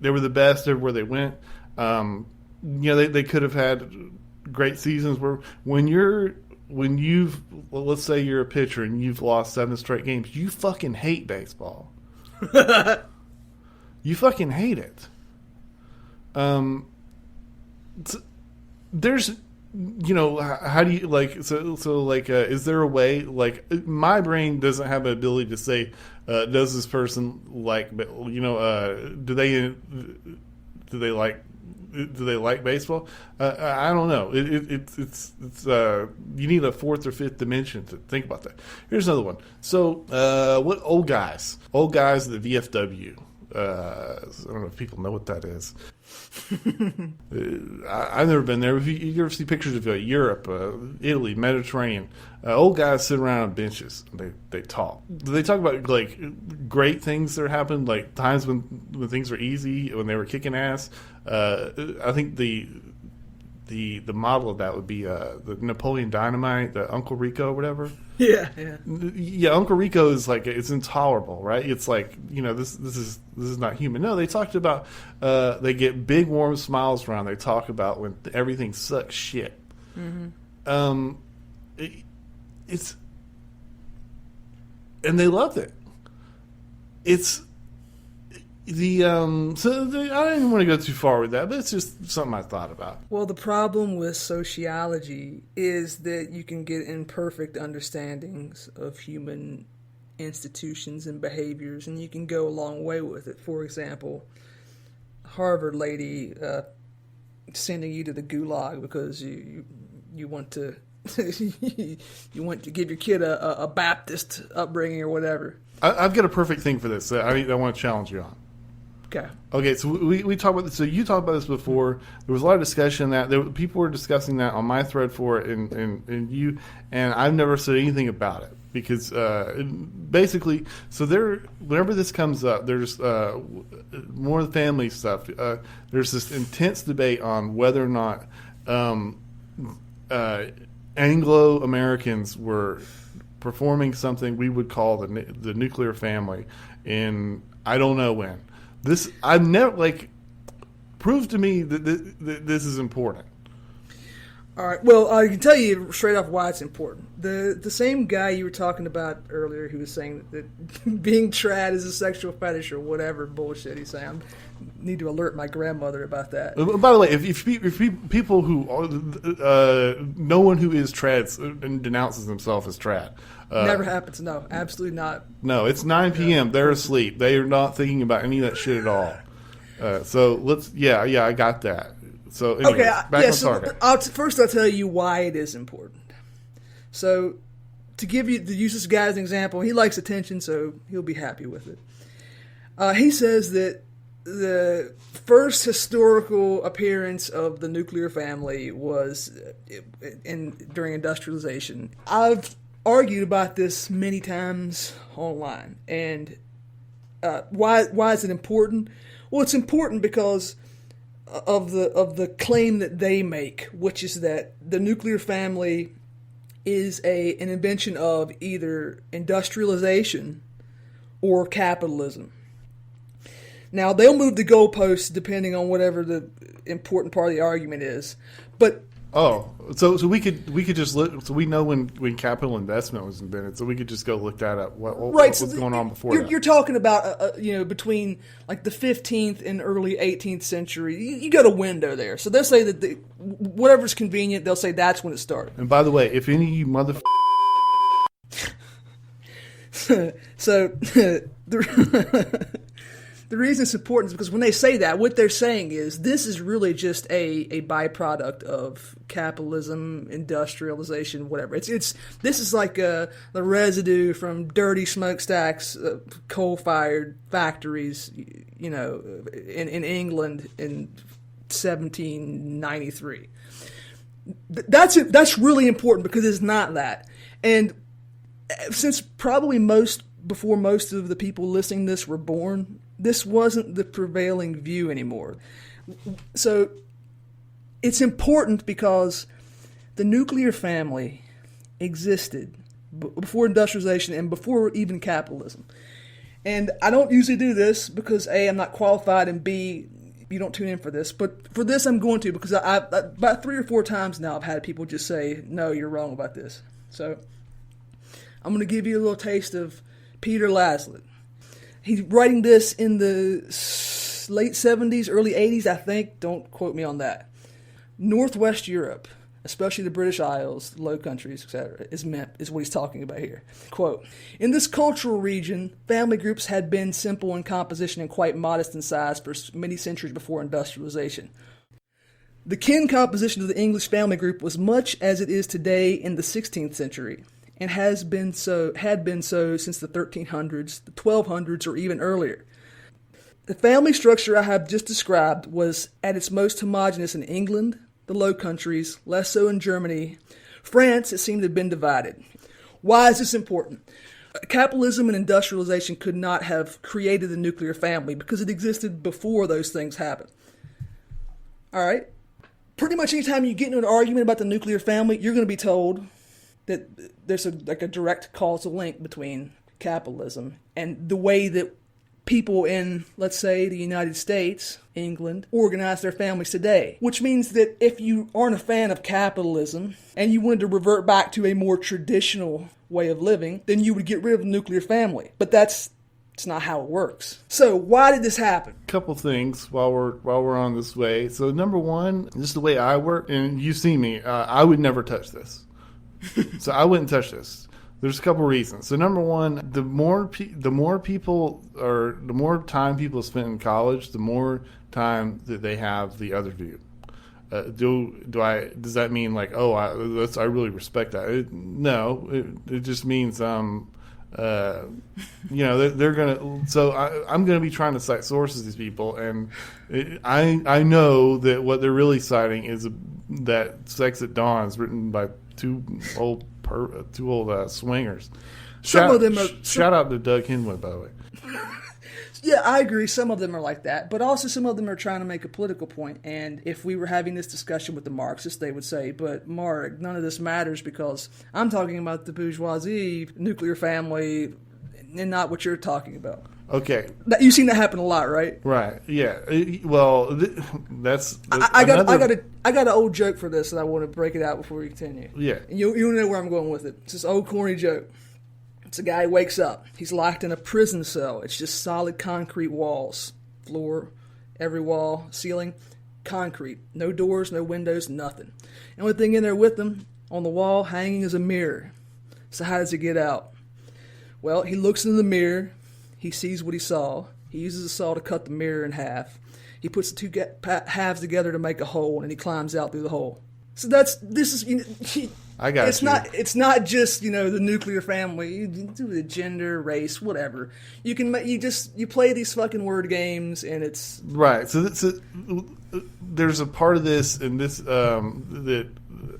the best everywhere they went. They could have had great seasons where let's say you're a pitcher and you've lost 7 straight games, you fucking hate baseball. You fucking hate it. There's, how do you is there a way, like, my brain doesn't have an ability to say, does this person like, do they like baseball? I don't know. It's you need a fourth or fifth dimension to think about that. Here's another one. So what old guys at the VFW? I don't know if people know what that is. I've never been there. You ever see pictures of Europe, Italy, Mediterranean? Old guys sit around on benches and they talk. They talk about, like, great things that happened, like times when things were easy, when they were kicking ass. I think the model of that would be the Napoleon Dynamite, the Uncle Rico or whatever. Yeah. Uncle Rico is like, it's intolerable, right? It's like, this is not human. No, they talked about they get big warm smiles around. They talk about when everything sucks shit. Mm-hmm. And they loved it. I didn't want to go too far with that, but it's just something I thought about. Well, the problem with sociology is that you can get imperfect understandings of human institutions and behaviors, and you can go a long way with it. For example, Harvard lady sending you to the gulag because you want to you want to give your kid a Baptist upbringing or whatever. I've got a perfect thing for this. I want to challenge you on. Okay, so we talked about this. So you talked about this before. There was a lot of discussion people were discussing that on my thread for it, and I've never said anything about it because basically, so whenever this comes up, there's more of the family stuff. There's this intense debate on whether or not Anglo Americans were performing something we would call the nuclear family in I don't know when. I've never prove to me that this is important. All right. Well, I can tell you straight off why it's important. The same guy you were talking about earlier, who was saying that being trad is a sexual fetish or whatever bullshit he's saying. I need to alert my grandmother about that. By the way, if people who no one who is trad and denounces themselves as trad. Never happens. No, absolutely not. No, it's 9 p.m. They're asleep. They are not thinking about any of that shit at all. So let's, I got that. So anyway, back on target. First I'll tell you why it is important. So to use this guy as an example, he likes attention, so he'll be happy with it. He says that the first historical appearance of the nuclear family was during industrialization. I've argued about this many times online, and why is it important? Well, it's important because of the claim that they make, which is that the nuclear family is an invention of either industrialization or capitalism. Now, they'll move the goalposts depending on whatever the important part of the argument is, but so we could just look. So we know when capital investment was invented. So we could just go look that up. What was going on before that? You're talking about between like the 15th and early 18th century. You got a window there. So they'll say that whatever's convenient. They'll say that's when it started. And by the way, if any of you so the reason it's important is because when they say that, what they're saying is this is really just a byproduct of capitalism, industrialization, whatever. This is like the residue from dirty smokestacks, coal-fired factories, in England in 1793. That's really important because it's not that. And since probably before most of the people listening to this were born, this wasn't the prevailing view anymore. So it's important because the nuclear family existed before industrialization and before even capitalism. And I don't usually do this because A, I'm not qualified, and B, you don't tune in for this. But for this, I'm going to, because I about 3 or 4 times now I've had people just say, no, you're wrong about this. So I'm going to give you a little taste of Peter Laslett. He's writing this in the late 70s, early 80s, I think. Don't quote me on that. Northwest Europe, especially the British Isles, the Low Countries, etc., is what he's talking about here. Quote, in this cultural region, family groups had been simple in composition and quite modest in size for many centuries before industrialization. The kin composition of the English family group was much as it is today in the 16th century, and had been so since the 1300s, the 1200s, or even earlier. The family structure I have just described was at its most homogeneous in England, the Low Countries, less so in Germany. France, it seemed to have been divided. Why is this important? Capitalism and industrialization could not have created the nuclear family because it existed before those things happened. All right? Pretty much anytime you get into an argument about the nuclear family, you're going to be told that there's a direct causal link between capitalism and the way that people in, let's say, the United States, England, organize their families today. Which means that if you aren't a fan of capitalism and you wanted to revert back to a more traditional way of living, then you would get rid of the nuclear family. But that's It's not how it works. So why did this happen? Couple things while we're on this way. So number one, this is the way I work, and you see me. I would never touch this. So I wouldn't touch this. There's a couple reasons. So number one, the more people, or the more time people spend in college, the more time that they have the other view. Does that mean like, oh, I really respect that? No, it just means they're gonna. So I'm gonna be trying to cite sources of these people, and I know that what they're really citing is that Sex at Dawn is written by two old swingers. Shout out to Doug Henwood, by the way. Yeah, I agree. Some of them are like that, but also some of them are trying to make a political point. And if we were having this discussion with the Marxists, they would say, but Mark, none of this matters because I'm talking about the bourgeoisie, nuclear family, and not what you're talking about. Okay. You've seen that happen a lot, right? Right. Yeah. Well, that's I got an old joke for this, and I want to break it out before we continue. Yeah. And you know where I'm going with it. It's this old corny joke. It's a guy who wakes up. He's locked in a prison cell. It's just solid concrete walls. Floor, every wall, ceiling, concrete. No doors, no windows, nothing. And only thing in there with him, on the wall, hanging, is a mirror. So how does he get out? Well, he looks in the mirror. He sees what he saw. He uses a saw to cut the mirror in half. He puts the two halves together to make a hole, and he climbs out through the hole. So I got it's not just, the nuclear family. You do the gender, race, whatever. You play these fucking word games, and it's right. So there's a part of this, and this that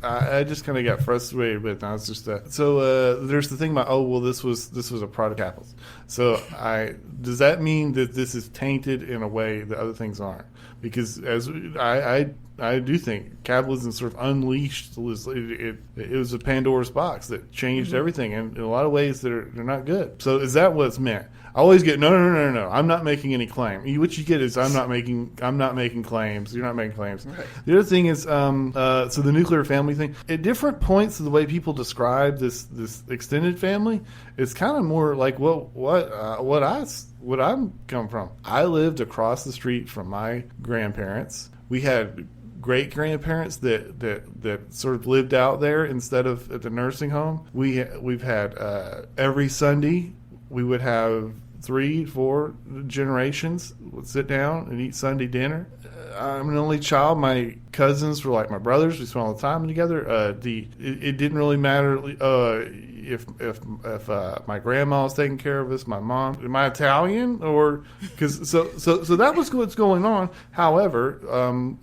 I just kind of got frustrated with. And I was just there's the thing about this was a product of capitalism. So does that mean that this is tainted in a way that other things aren't? Because as I do think capitalism sort of unleashed. It was a Pandora's box that changed everything, and in a lot of ways they're not good. So is that what it's meant? I always get no. I'm not making any claim. What you get is I'm not making claims. You're not making claims. Right. The other thing is so the nuclear family thing. At different points of the way people describe this extended family, it's kind of more like what I'm come from. I lived across the street from my grandparents. We had great grandparents that sort of lived out there instead of at the nursing home. We've had every Sunday we would have 3-4 generations would sit down and eat Sunday dinner. I'm an only child. My cousins were like my brothers. We spent all the time together. It didn't really matter if my grandma was taking care of us, my mom. Am I Italian or because so that was what's going on. However,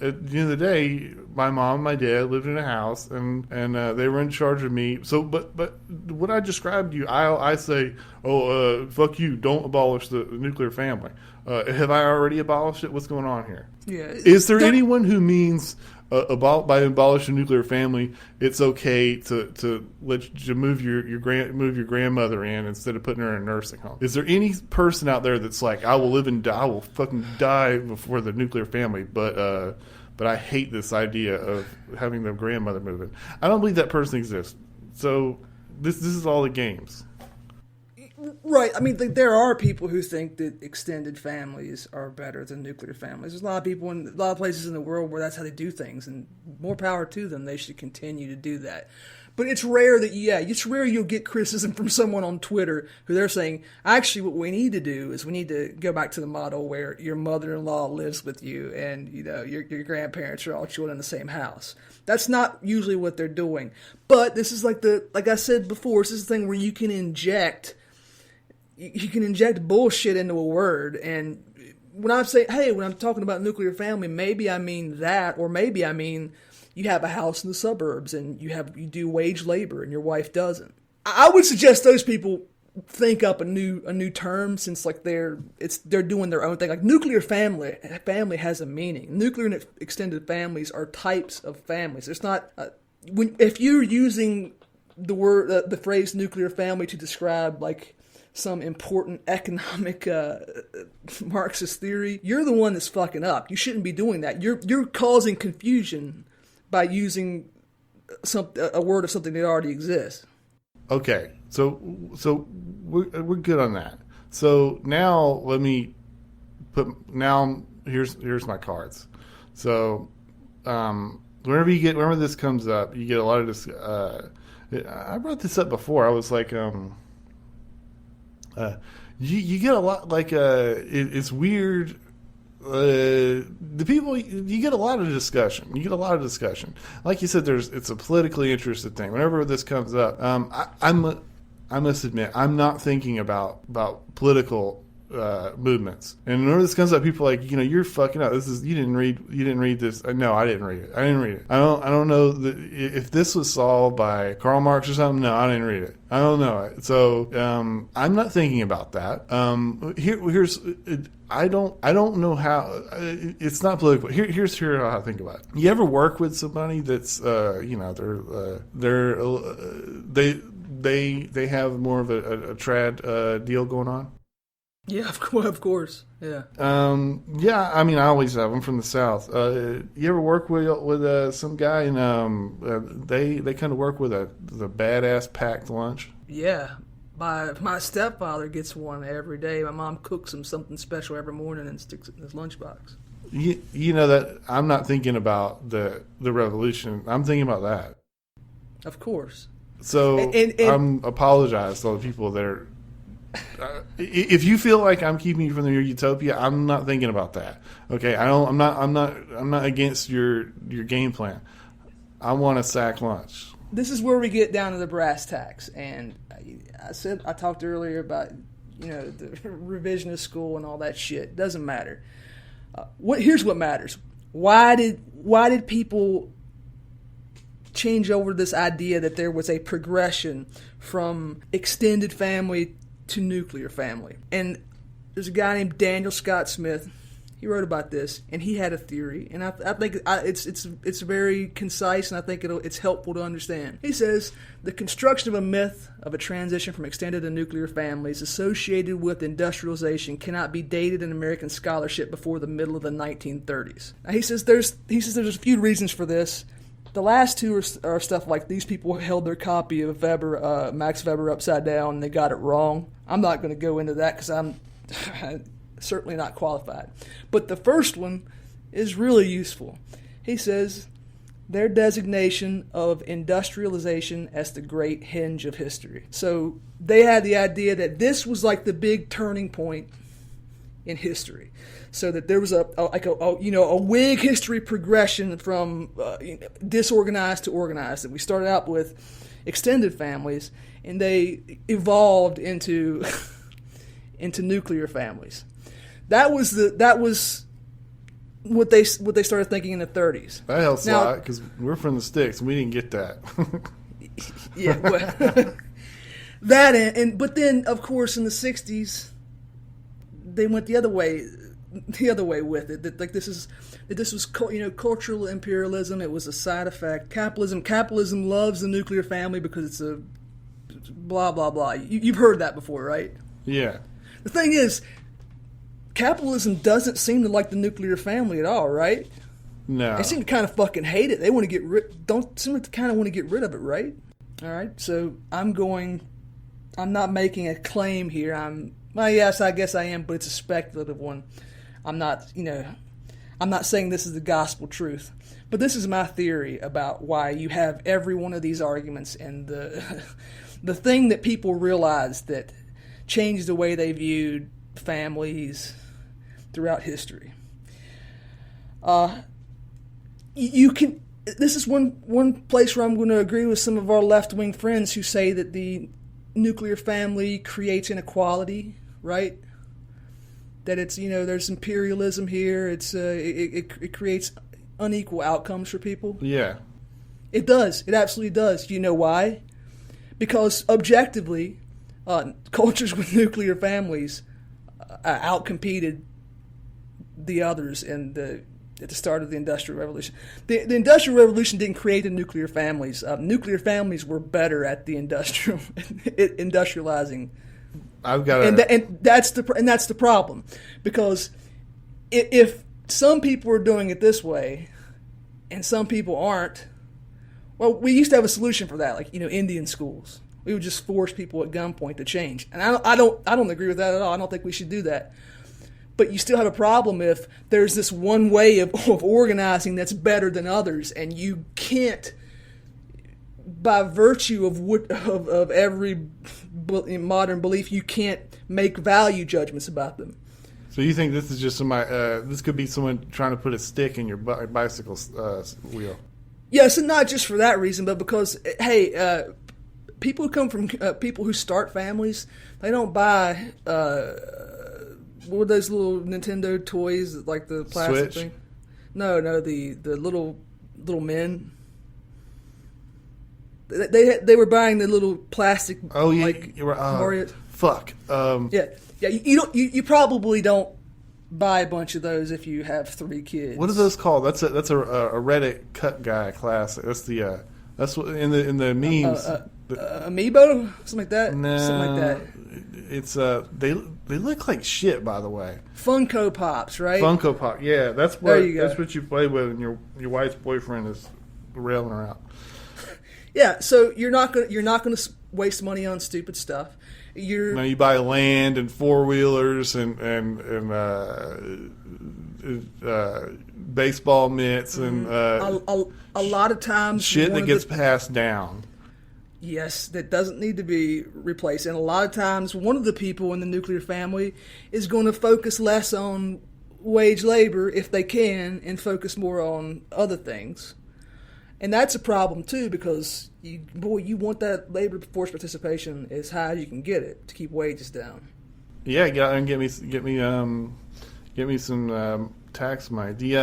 at the end of the day, my mom and my dad lived in a house and they were in charge of me. So, but what I described to you, I say, fuck you, don't abolish the nuclear family. Have I already abolished it? What's going on here? Yeah. Is there anyone who means by abolishing nuclear family, it's okay to let you move your grandmother in instead of putting her in a nursing home? Is there any person out there that's like, I will fucking die before the nuclear family, but I hate this idea of having the grandmother move in? I don't believe that person exists. So this is all the games. Right. I mean, there are people who think that extended families are better than nuclear families. There's a lot of people in a lot of places in the world where that's how they do things, and more power to them. They should continue to do that. But it's rare it's rare you'll get criticism from someone on Twitter who they're saying, actually, what we need to do is we need to go back to the model where your mother-in-law lives with you and, your grandparents are all children in the same house. That's not usually what they're doing. But this is like I said before, this is the thing where you can inject bullshit into a word. And when I say, hey, when I'm talking about nuclear family, maybe I mean that, or maybe I mean you have a house in the suburbs and you do wage labor and your wife doesn't. I would suggest those people think up a new term, since like they're doing their own thing. Like nuclear family has a meaning. Nuclear and extended families are types of families. It's not if you're using the phrase nuclear family to describe like some important economic Marxist theory, you're the one that's fucking up. You shouldn't be doing that. You're causing confusion by using a word of something that already exists. Okay, so we're good on that. So now let me here's my cards. So whenever this comes up, you get a lot of this. I brought this up before. I was like, you get a lot like it's weird. The people, you get a lot of discussion. Like you said, it's a politically interested thing. Whenever this comes up, I must admit, I'm not thinking about political movements. And whenever this comes up, people are like, you're fucking up. You didn't read this. No, I didn't read it. I don't know if this was solved by Karl Marx or something. No, I didn't read it. I don't know it. So I'm not thinking about that. Here's. I don't know how. It's not political. Here's how I think about it. You ever work with somebody that's they have more of a trad deal going on? Yeah, of course. Yeah. Yeah. I mean, I always have. I'm from the South. You ever work with some guy and they kind of work with the badass packed lunch? Yeah. My stepfather gets one every day. My mom cooks him something special every morning and sticks it in his lunchbox. You know that I'm not thinking about the revolution. I'm thinking about that. Of course. So I'm apologize to all the people that are. If you feel like I'm keeping you from your utopia, I'm not thinking about that. Okay, I'm not against your game plan. I want a sack lunch. This is where we get down to the brass tacks, and I talked earlier about the revisionist school and all that shit. Doesn't matter. Here's what matters. Why did people change over this idea that there was a progression from extended family to nuclear family? And there's a guy named Daniel Scott Smith. He wrote about this, and he had a theory, and I think it's very concise, and I think it's helpful to understand. He says the construction of a myth of a transition from extended to nuclear families associated with industrialization cannot be dated in American scholarship before the middle of the 1930s. Now, he says there's a few reasons for this. The last two are stuff like these people held their copy of Max Weber upside down and they got it wrong. I'm not going to go into that because I'm certainly not qualified. But the first one is really useful. He says their designation of industrialization as the great hinge of history. So they had the idea that this was like the big turning point in history. So that there was a Whig history progression from disorganized to organized. That we started out with extended families, and they evolved into nuclear families. That was what they started thinking in the 30s. That helps a lot because we're from the sticks and we didn't get that. Yeah, well, but then of course in the 60s they went the other way with it. That this was cultural imperialism. It was a side effect. Capitalism loves the nuclear family because it's a blah blah blah. You've heard that before, right? Yeah. The thing is, capitalism doesn't seem to like the nuclear family at all, right? No. They seem to kind of fucking hate it. They want to get kind of want to get rid of it, right? All right. So I'm not making a claim here. Yes, I guess I am, but it's a speculative one. I'm not saying this is the gospel truth, but this is my theory about why you have every one of these arguments, and the thing that people realized that changed the way they viewed families throughout history. This is one place where I'm going to agree with some of our left-wing friends who say that the nuclear family creates inequality, right? That it's, there's imperialism here. It creates unequal outcomes for people. Yeah. It does. It absolutely does. Do you know why? Because objectively, cultures with nuclear families outcompeted the others at the start of the Industrial Revolution. The Industrial Revolution didn't create the nuclear families. Nuclear families were better at the industrializing. I've got and that's the problem, because if some people are doing it this way and some people aren't, well, we used to have a solution for that, like Indian schools. We would just force people at gunpoint to change. And I don't agree with that at all. I don't think we should do that. But you still have a problem if there's this one way of organizing that's better than others, and you can't, by virtue of every modern belief, you can't make value judgments about them. So you think this is just this could be someone trying to put a stick in your bicycle wheel? Yes, and not just for that reason, but because, hey, people who come from people who start families, they don't buy what were those little Nintendo toys, like the plastic Switch? thing? No, the little men. They were buying the little plastic. Oh yeah, like Mario. Fuck. Yeah. You probably don't buy a bunch of those if you have 3 kids. What are those called? That's a Reddit cut guy classic. That's what in the memes. Amiibo, something like that. No, something like that. It's they look like shit. By the way, Funko Pops, right? Funko Pop. Yeah, that's what There you go. that's what you play with, and your wife's boyfriend is railing her out. Yeah, so you're not gonna waste money on stupid stuff. Now you buy land and 4-wheelers and baseball mitts and a lot of times shit that gets passed down. Yes, that doesn't need to be replaced. And a lot of times, one of the people in the nuclear family is going to focus less on wage labor if they can, and focus more on other things. And that's a problem too, because you want that labor force participation as high as you can get it to keep wages down. Yeah, get out and get me some tax money.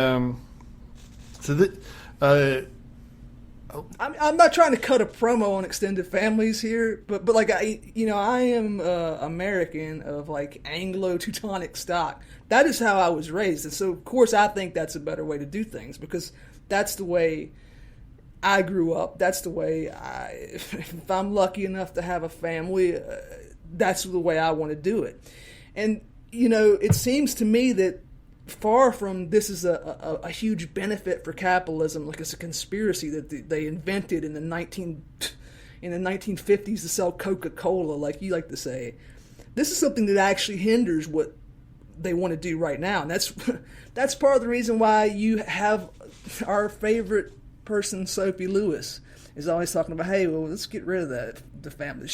I'm not trying to cut a promo on extended families here, but like I am American of like Anglo-Teutonic stock. That is how I was raised, and so of course I think that's a better way to do things, because that's the way I grew up. That's the way if I'm lucky enough to have a family, that's the way I want to do it. And it seems to me that far from this is a huge benefit for capitalism, like it's a conspiracy that they invented in the 1950s to sell Coca-Cola, like you like to say. This is something that actually hinders what they want to do right now, and that's part of the reason why you have our favorite person, Sophie Lewis, is always talking about, hey, well, let's get rid of the family.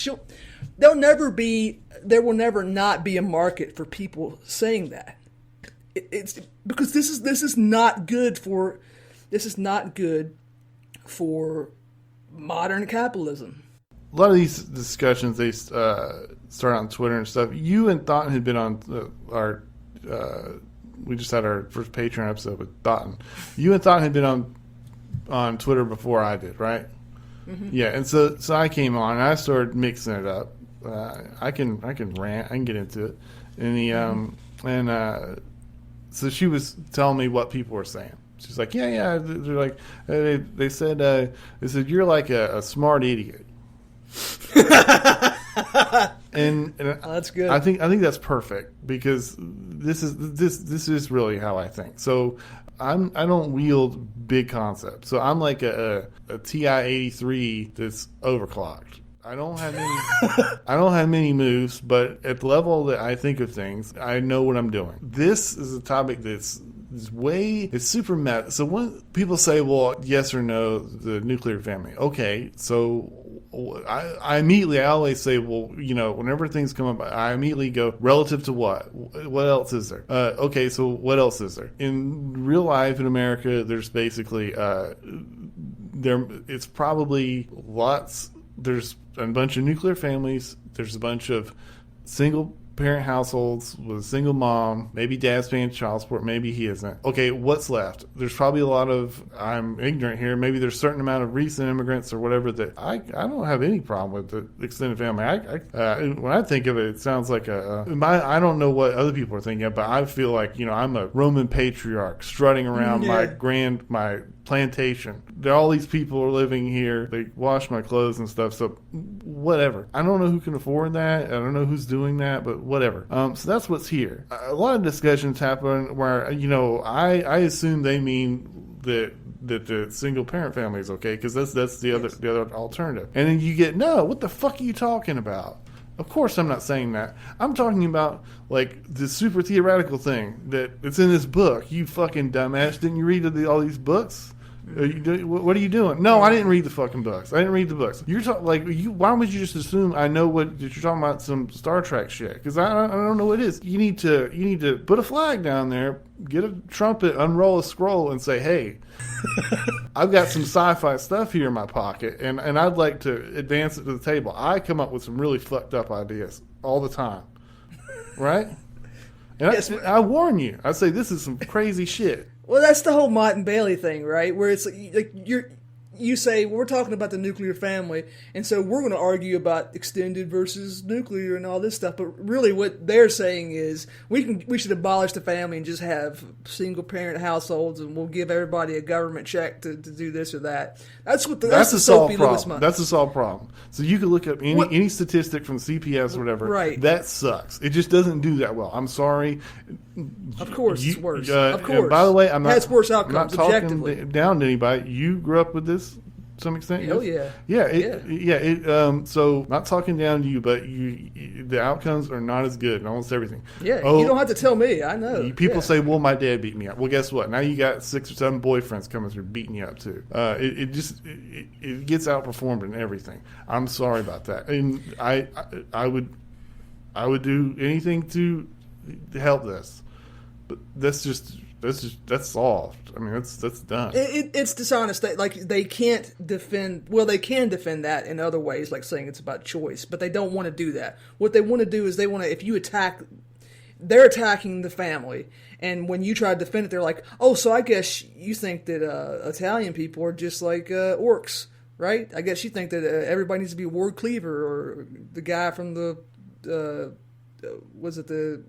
There will never not be a market for people saying that. It's because this is not good for modern capitalism. A lot of these discussions they start on Twitter and stuff. You and Thoughton had been on we just had our first Patreon episode with Thoughton. You and Thoughton had been on Twitter before I did, right? Mm-hmm. Yeah, and so I came on and I started mixing it up. I can rant, I can get into it, and so she was telling me what people were saying. She's like, yeah. They're like, they said you're like a smart idiot. and that's good. I think that's perfect, because this is really how I think. So I don't wield big concepts. So I'm like a TI-83 that's overclocked. I don't have many moves, but at the level that I think of things, I know what I'm doing. This is a topic it's super meta. So when people say, well, yes or no, the nuclear family. Okay, so I always say, well, whenever things come up, I immediately go, relative to what? What else is there? Okay, so what else is there? In real life in America, there's basically, it's probably lots. There's a bunch of nuclear families. There's a bunch of single parent households with a single mom. Maybe dad's paying child support. Maybe he isn't. Okay, what's left? There's probably a lot of, I'm ignorant here, maybe there's a certain amount of recent immigrants or whatever that I don't have any problem with the extended family. When I think of it, it sounds like I don't know what other people are thinking of, but I feel like, I'm a Roman patriarch strutting around my plantation. There are all these people are living here. They wash my clothes and stuff. So whatever. I don't know who can afford that. I don't know who's doing that, but whatever. So that's what's here. A lot of discussions happen where, I assume they mean that that the single parent family is okay because that's the other alternative. And then you get, no, what the fuck are you talking about? Of course I'm not saying that. I'm talking about, like, the super theoretical thing that it's in this book. You fucking dumbass. Didn't you read all these books? What are you doing? No, I didn't read the fucking books. I didn't read the books. You're why would you just assume I know that you're talking about some Star Trek shit? Because I don't know what it is. You need to put a flag down there, get a trumpet, unroll a scroll, and say, hey, I've got some sci-fi stuff here in my pocket, and I'd like to advance it to the table. I come up with some really fucked up ideas all the time, right? And yes, I warn you. I say this is some crazy shit. Well, that's the whole Mott and Bailey thing, right? Where it's like you say, well, we're talking about the nuclear family, and so we're going to argue about extended versus nuclear and all this stuff. But really, what they're saying is we should abolish the family and just have single parent households, and we'll give everybody a government check to do this or that. That's the solved problem. That's a solved problem. So you can look up any statistic from CPS or whatever. Right. That sucks. It just doesn't do that well. I'm sorry. Of course, it's worse. Of course. By the way, has worse outcomes. I'm not talking down to anybody. You grew up with this to some extent. Hell yeah. So not talking down to you, but the outcomes are not as good in almost everything. Yeah. You don't have to tell me. I know. People say, "Well, my dad beat me up." Well, guess what? Now you got 6 or 7 boyfriends coming through beating you up too. It gets outperformed in everything. I'm sorry about that, and I would do anything to help this. But that's solved. I mean, that's done. It's dishonest. Like, they can't defend. Well, they can defend that in other ways, like saying it's about choice, but they don't want to do that. What they want to do is if you attack, they're attacking the family, and when you try to defend it, they're like, oh, so I guess you think that Italian people are just like orcs, right? I guess you think that everybody needs to be Ward Cleaver or the guy from the was it the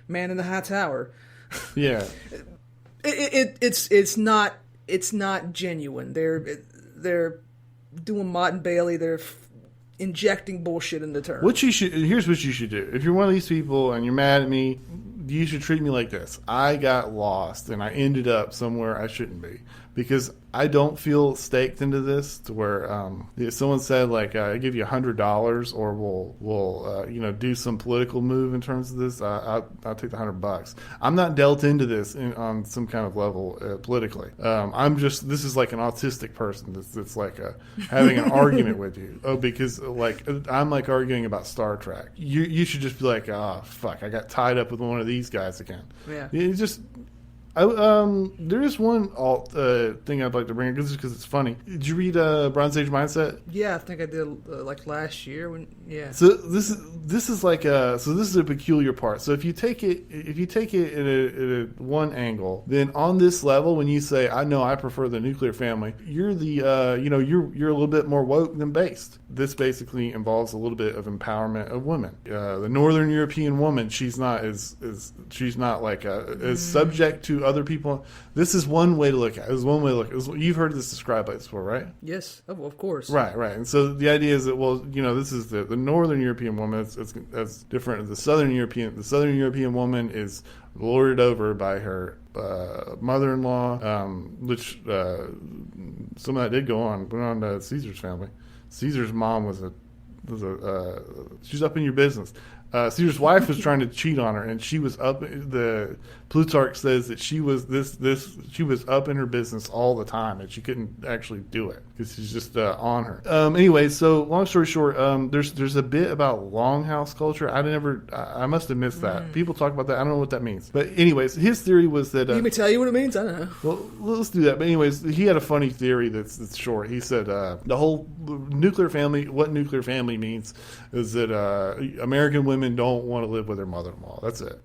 Man in the High Tower? Yeah, it's not genuine. They're doing Mott and Bailey. They're injecting bullshit in the term. Here's what you should do. If you're one of these people and you're mad at me, you should treat me like this. I got lost and I ended up somewhere I shouldn't be because I don't feel staked into this to where if someone said like I give you $100 or we'll do some political move in terms of this, I'll take the $100. I'm not dealt into this on some kind of level politically. This is like an autistic person that's like having an argument with you. Oh, because like I'm like arguing about Star Trek. You should just be like, oh fuck, I got tied up with one of these guys again. Yeah. It's just. There is one thing I'd like to bring up because it's funny. Did you read Bronze Age Mindset? Yeah, I think I did like last year. So this is a peculiar part. So if you take it at a one angle, then on this level, when you say I prefer the nuclear family, you're you're a little bit more woke than based. This basically involves a little bit of empowerment of women. The Northern European woman, she's not as subject to other people. This is one way to look at it. This is one way to look at it. You've heard this described like this before, right? Yes, of course. Right. And so the idea is that, this is the Northern European woman. It's different. The Southern European woman is lorded over by her mother-in-law, which some of that did go on. Went on to Caesar's family. Caesar's mom was she's up in your business. Caesar's wife was trying to cheat on her, and she was up. The Plutarch says that she was she was up in her business all the time, and she couldn't actually do it because she's just on her. Anyway, so long story short, there's a bit about longhouse culture. I must have missed that. People talk about that. I don't know what that means. But anyways, his theory was that. You may tell you what it means. I don't know. Well, let's do that. But anyways, he had a funny theory that's short. He said the whole nuclear family. What nuclear family means is that American women don't want to live with their mother-in-law. That's it.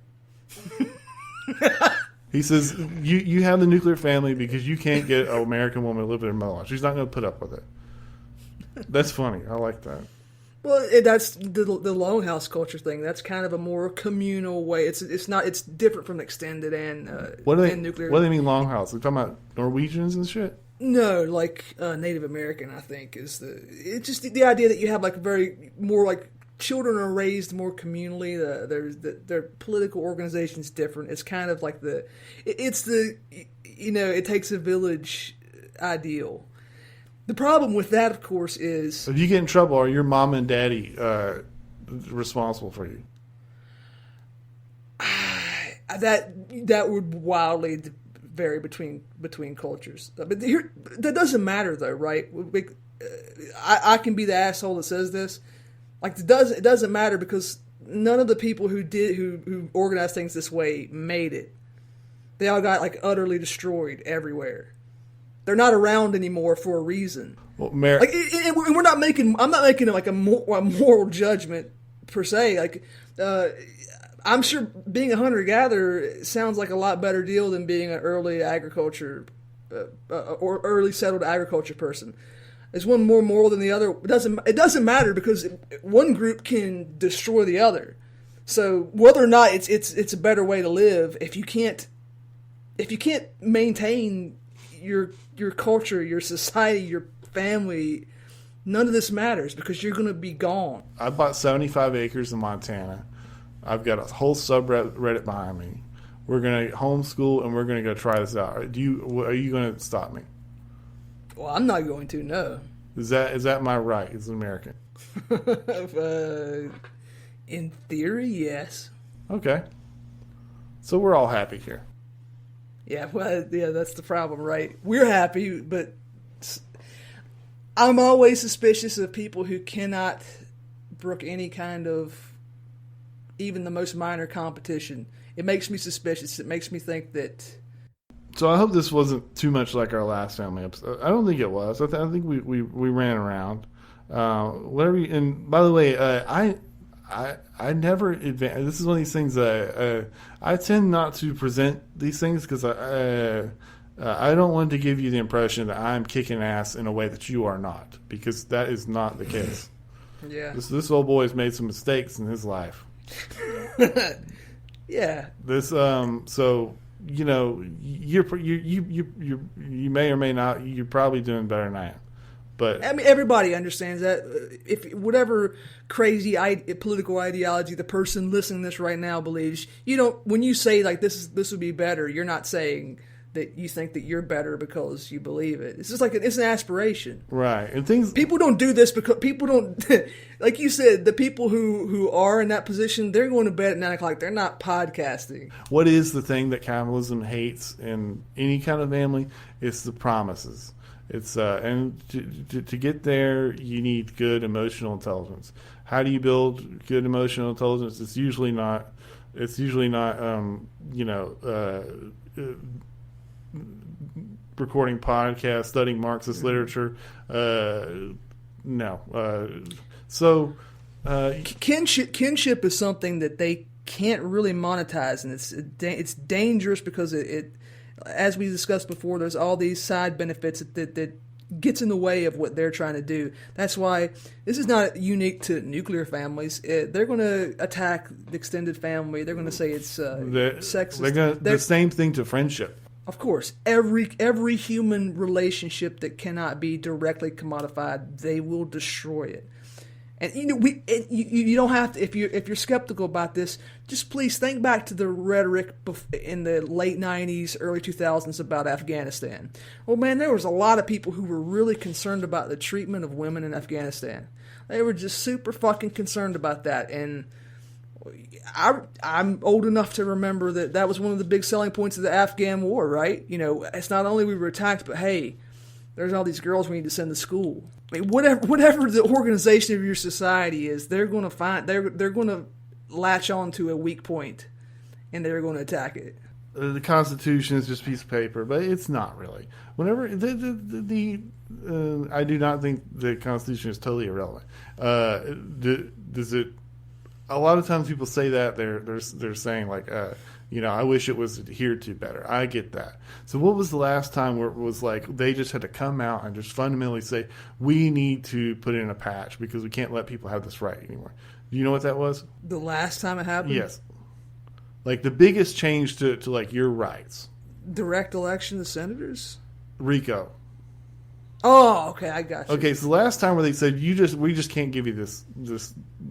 He says you have the nuclear family because you can't get an American woman to live with her mother-in-law. She's not going to put up with it. That's funny. I like that. Well, that's the longhouse culture thing. That's kind of a more communal way. It's different from extended and nuclear. What do they mean longhouse? They're talking about Norwegians and shit? No, like Native American. I think it's just the idea that you have like more like. Children are raised more communally. Their political organization's different. It's kind of like it takes a village ideal. The problem with that, of course, is if you get in trouble, are your mom and daddy responsible for you? that would wildly vary between cultures. But that doesn't matter, though, right? I can be the asshole that says this. Like, it doesn't matter because none of the people who organized things this way made it. They all got like utterly destroyed everywhere. They're not around anymore for a reason. Well, like, and we're not making. I'm not making like a moral judgment per se. Like, I'm sure being a hunter-gatherer sounds like a lot better deal than being an early agriculture or early settled agriculture person. Is one more moral than the other? It doesn't matter because one group can destroy the other. So whether or not it's a better way to live, if you can't maintain your culture, your society, your family, none of this matters because you're going to be gone. I bought 75 acres in Montana. I've got a whole subreddit behind me. We're going to homeschool and we're going to go try this out. Are you going to stop me? Well, I'm not going to, no. Is that my right as an American? In theory, yes. Okay. So we're all happy here. Yeah, well, yeah, that's the problem, right? We're happy, but I'm always suspicious of people who cannot brook any kind of, even the most minor competition. It makes me suspicious. It makes me think that... So I hope this wasn't too much like our last family episode. I don't think it was. I think we ran around. And by the way, I never advance. This is one of these things that I tend not to present these things because I don't want to give you the impression that I'm kicking ass in a way that you are not, because that is not the case. Yeah. This old boy has made some mistakes in his life. Yeah. So you know you may or may not. You're probably doing better than I am. But I mean, everybody understands that. If whatever crazy political ideology the person listening to this right now believes, you don't. When you say like this would be better, you're not saying that you think that you're better because you believe it. It's just like it's an aspiration, right? And things people don't do this because people don't. Like you said, the people who are in that position, they're going to bed at 9 o'clock. They're not podcasting. What is the thing that capitalism hates in any kind of family? It's the promises. It's and to get there, you need good emotional intelligence. How do you build good emotional intelligence? It's usually not. Recording podcasts, studying Marxist literature. So kinship is something that they can't really monetize, and it's dangerous because it as we discussed before, there's all these side benefits that gets in the way of what they're trying to do. That's why this is not unique to nuclear families. They're going to attack the extended family. They're going to say it's sexist. The same thing to friendship. Of course, every human relationship that cannot be directly commodified, they will destroy it. And you don't have to, if you're skeptical about this, just please think back to the rhetoric in the late 90s, early 2000s about Afghanistan. Well, man, there was a lot of people who were really concerned about the treatment of women in Afghanistan. They were just super fucking concerned about that. And I'm old enough to remember that was one of the big selling points of the Afghan war, right? You know, it's not only we were attacked, but hey, there's all these girls we need to send to school. I mean, whatever the organization of your society is, they're going to latch on to a weak point, and they're going to attack it. The Constitution is just a piece of paper, but it's not really. Whenever I do not think the Constitution is totally irrelevant. Does it? A lot of times people say that they're saying like, I wish it was adhered to better. I get that. So what was the last time where it was like they just had to come out and just fundamentally say, we need to put in a patch because we can't let people have this right anymore? Do you know what that was? The last time it happened? Yes. Like the biggest change to like your rights. Direct election of senators? RICO. Oh, okay, I got you. Okay, so the last time where they said we just can't give you this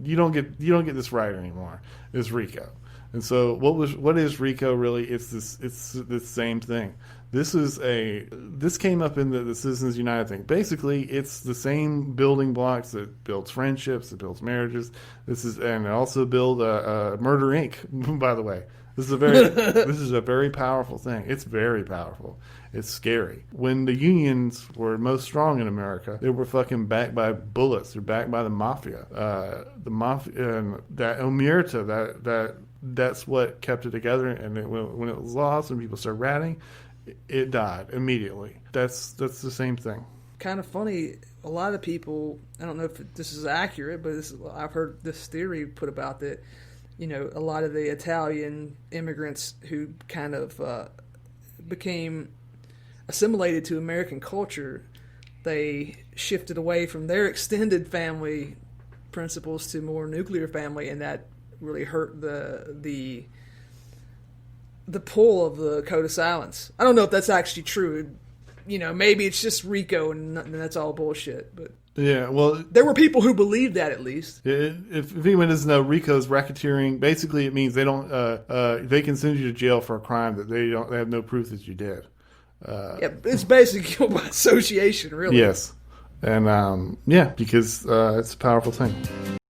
you don't get this right anymore is RICO. And so what is RICO really? It's the same thing. This came up in the Citizens United thing. Basically, it's the same building blocks that builds friendships, that builds marriages. And it also build Murder Inc. By the way, this is a very powerful thing. It's very powerful. It's scary. When the unions were most strong in America, they were fucking backed by bullets. They're backed by the mafia. The mafia and that omerta, that's what kept it together. And when it was lost and people started ratting, it died immediately. That's the same thing. Kind of funny. A lot of people, I don't know if this is accurate, but I've heard this theory put about that. You know, a lot of the Italian immigrants who kind of became assimilated to American culture, they shifted away from their extended family principles to more nuclear family, and that really hurt the pull of the Code of Silence. I don't know if that's actually true. You know, maybe it's just RICO and that's all bullshit. But yeah, well, there were people who believed that at least. If anyone doesn't know, RICO's racketeering. Basically, it means they don't. They can send you to jail for a crime that they have no proof that you did. Yeah, it's basically by association, really. Yes, and because it's a powerful thing.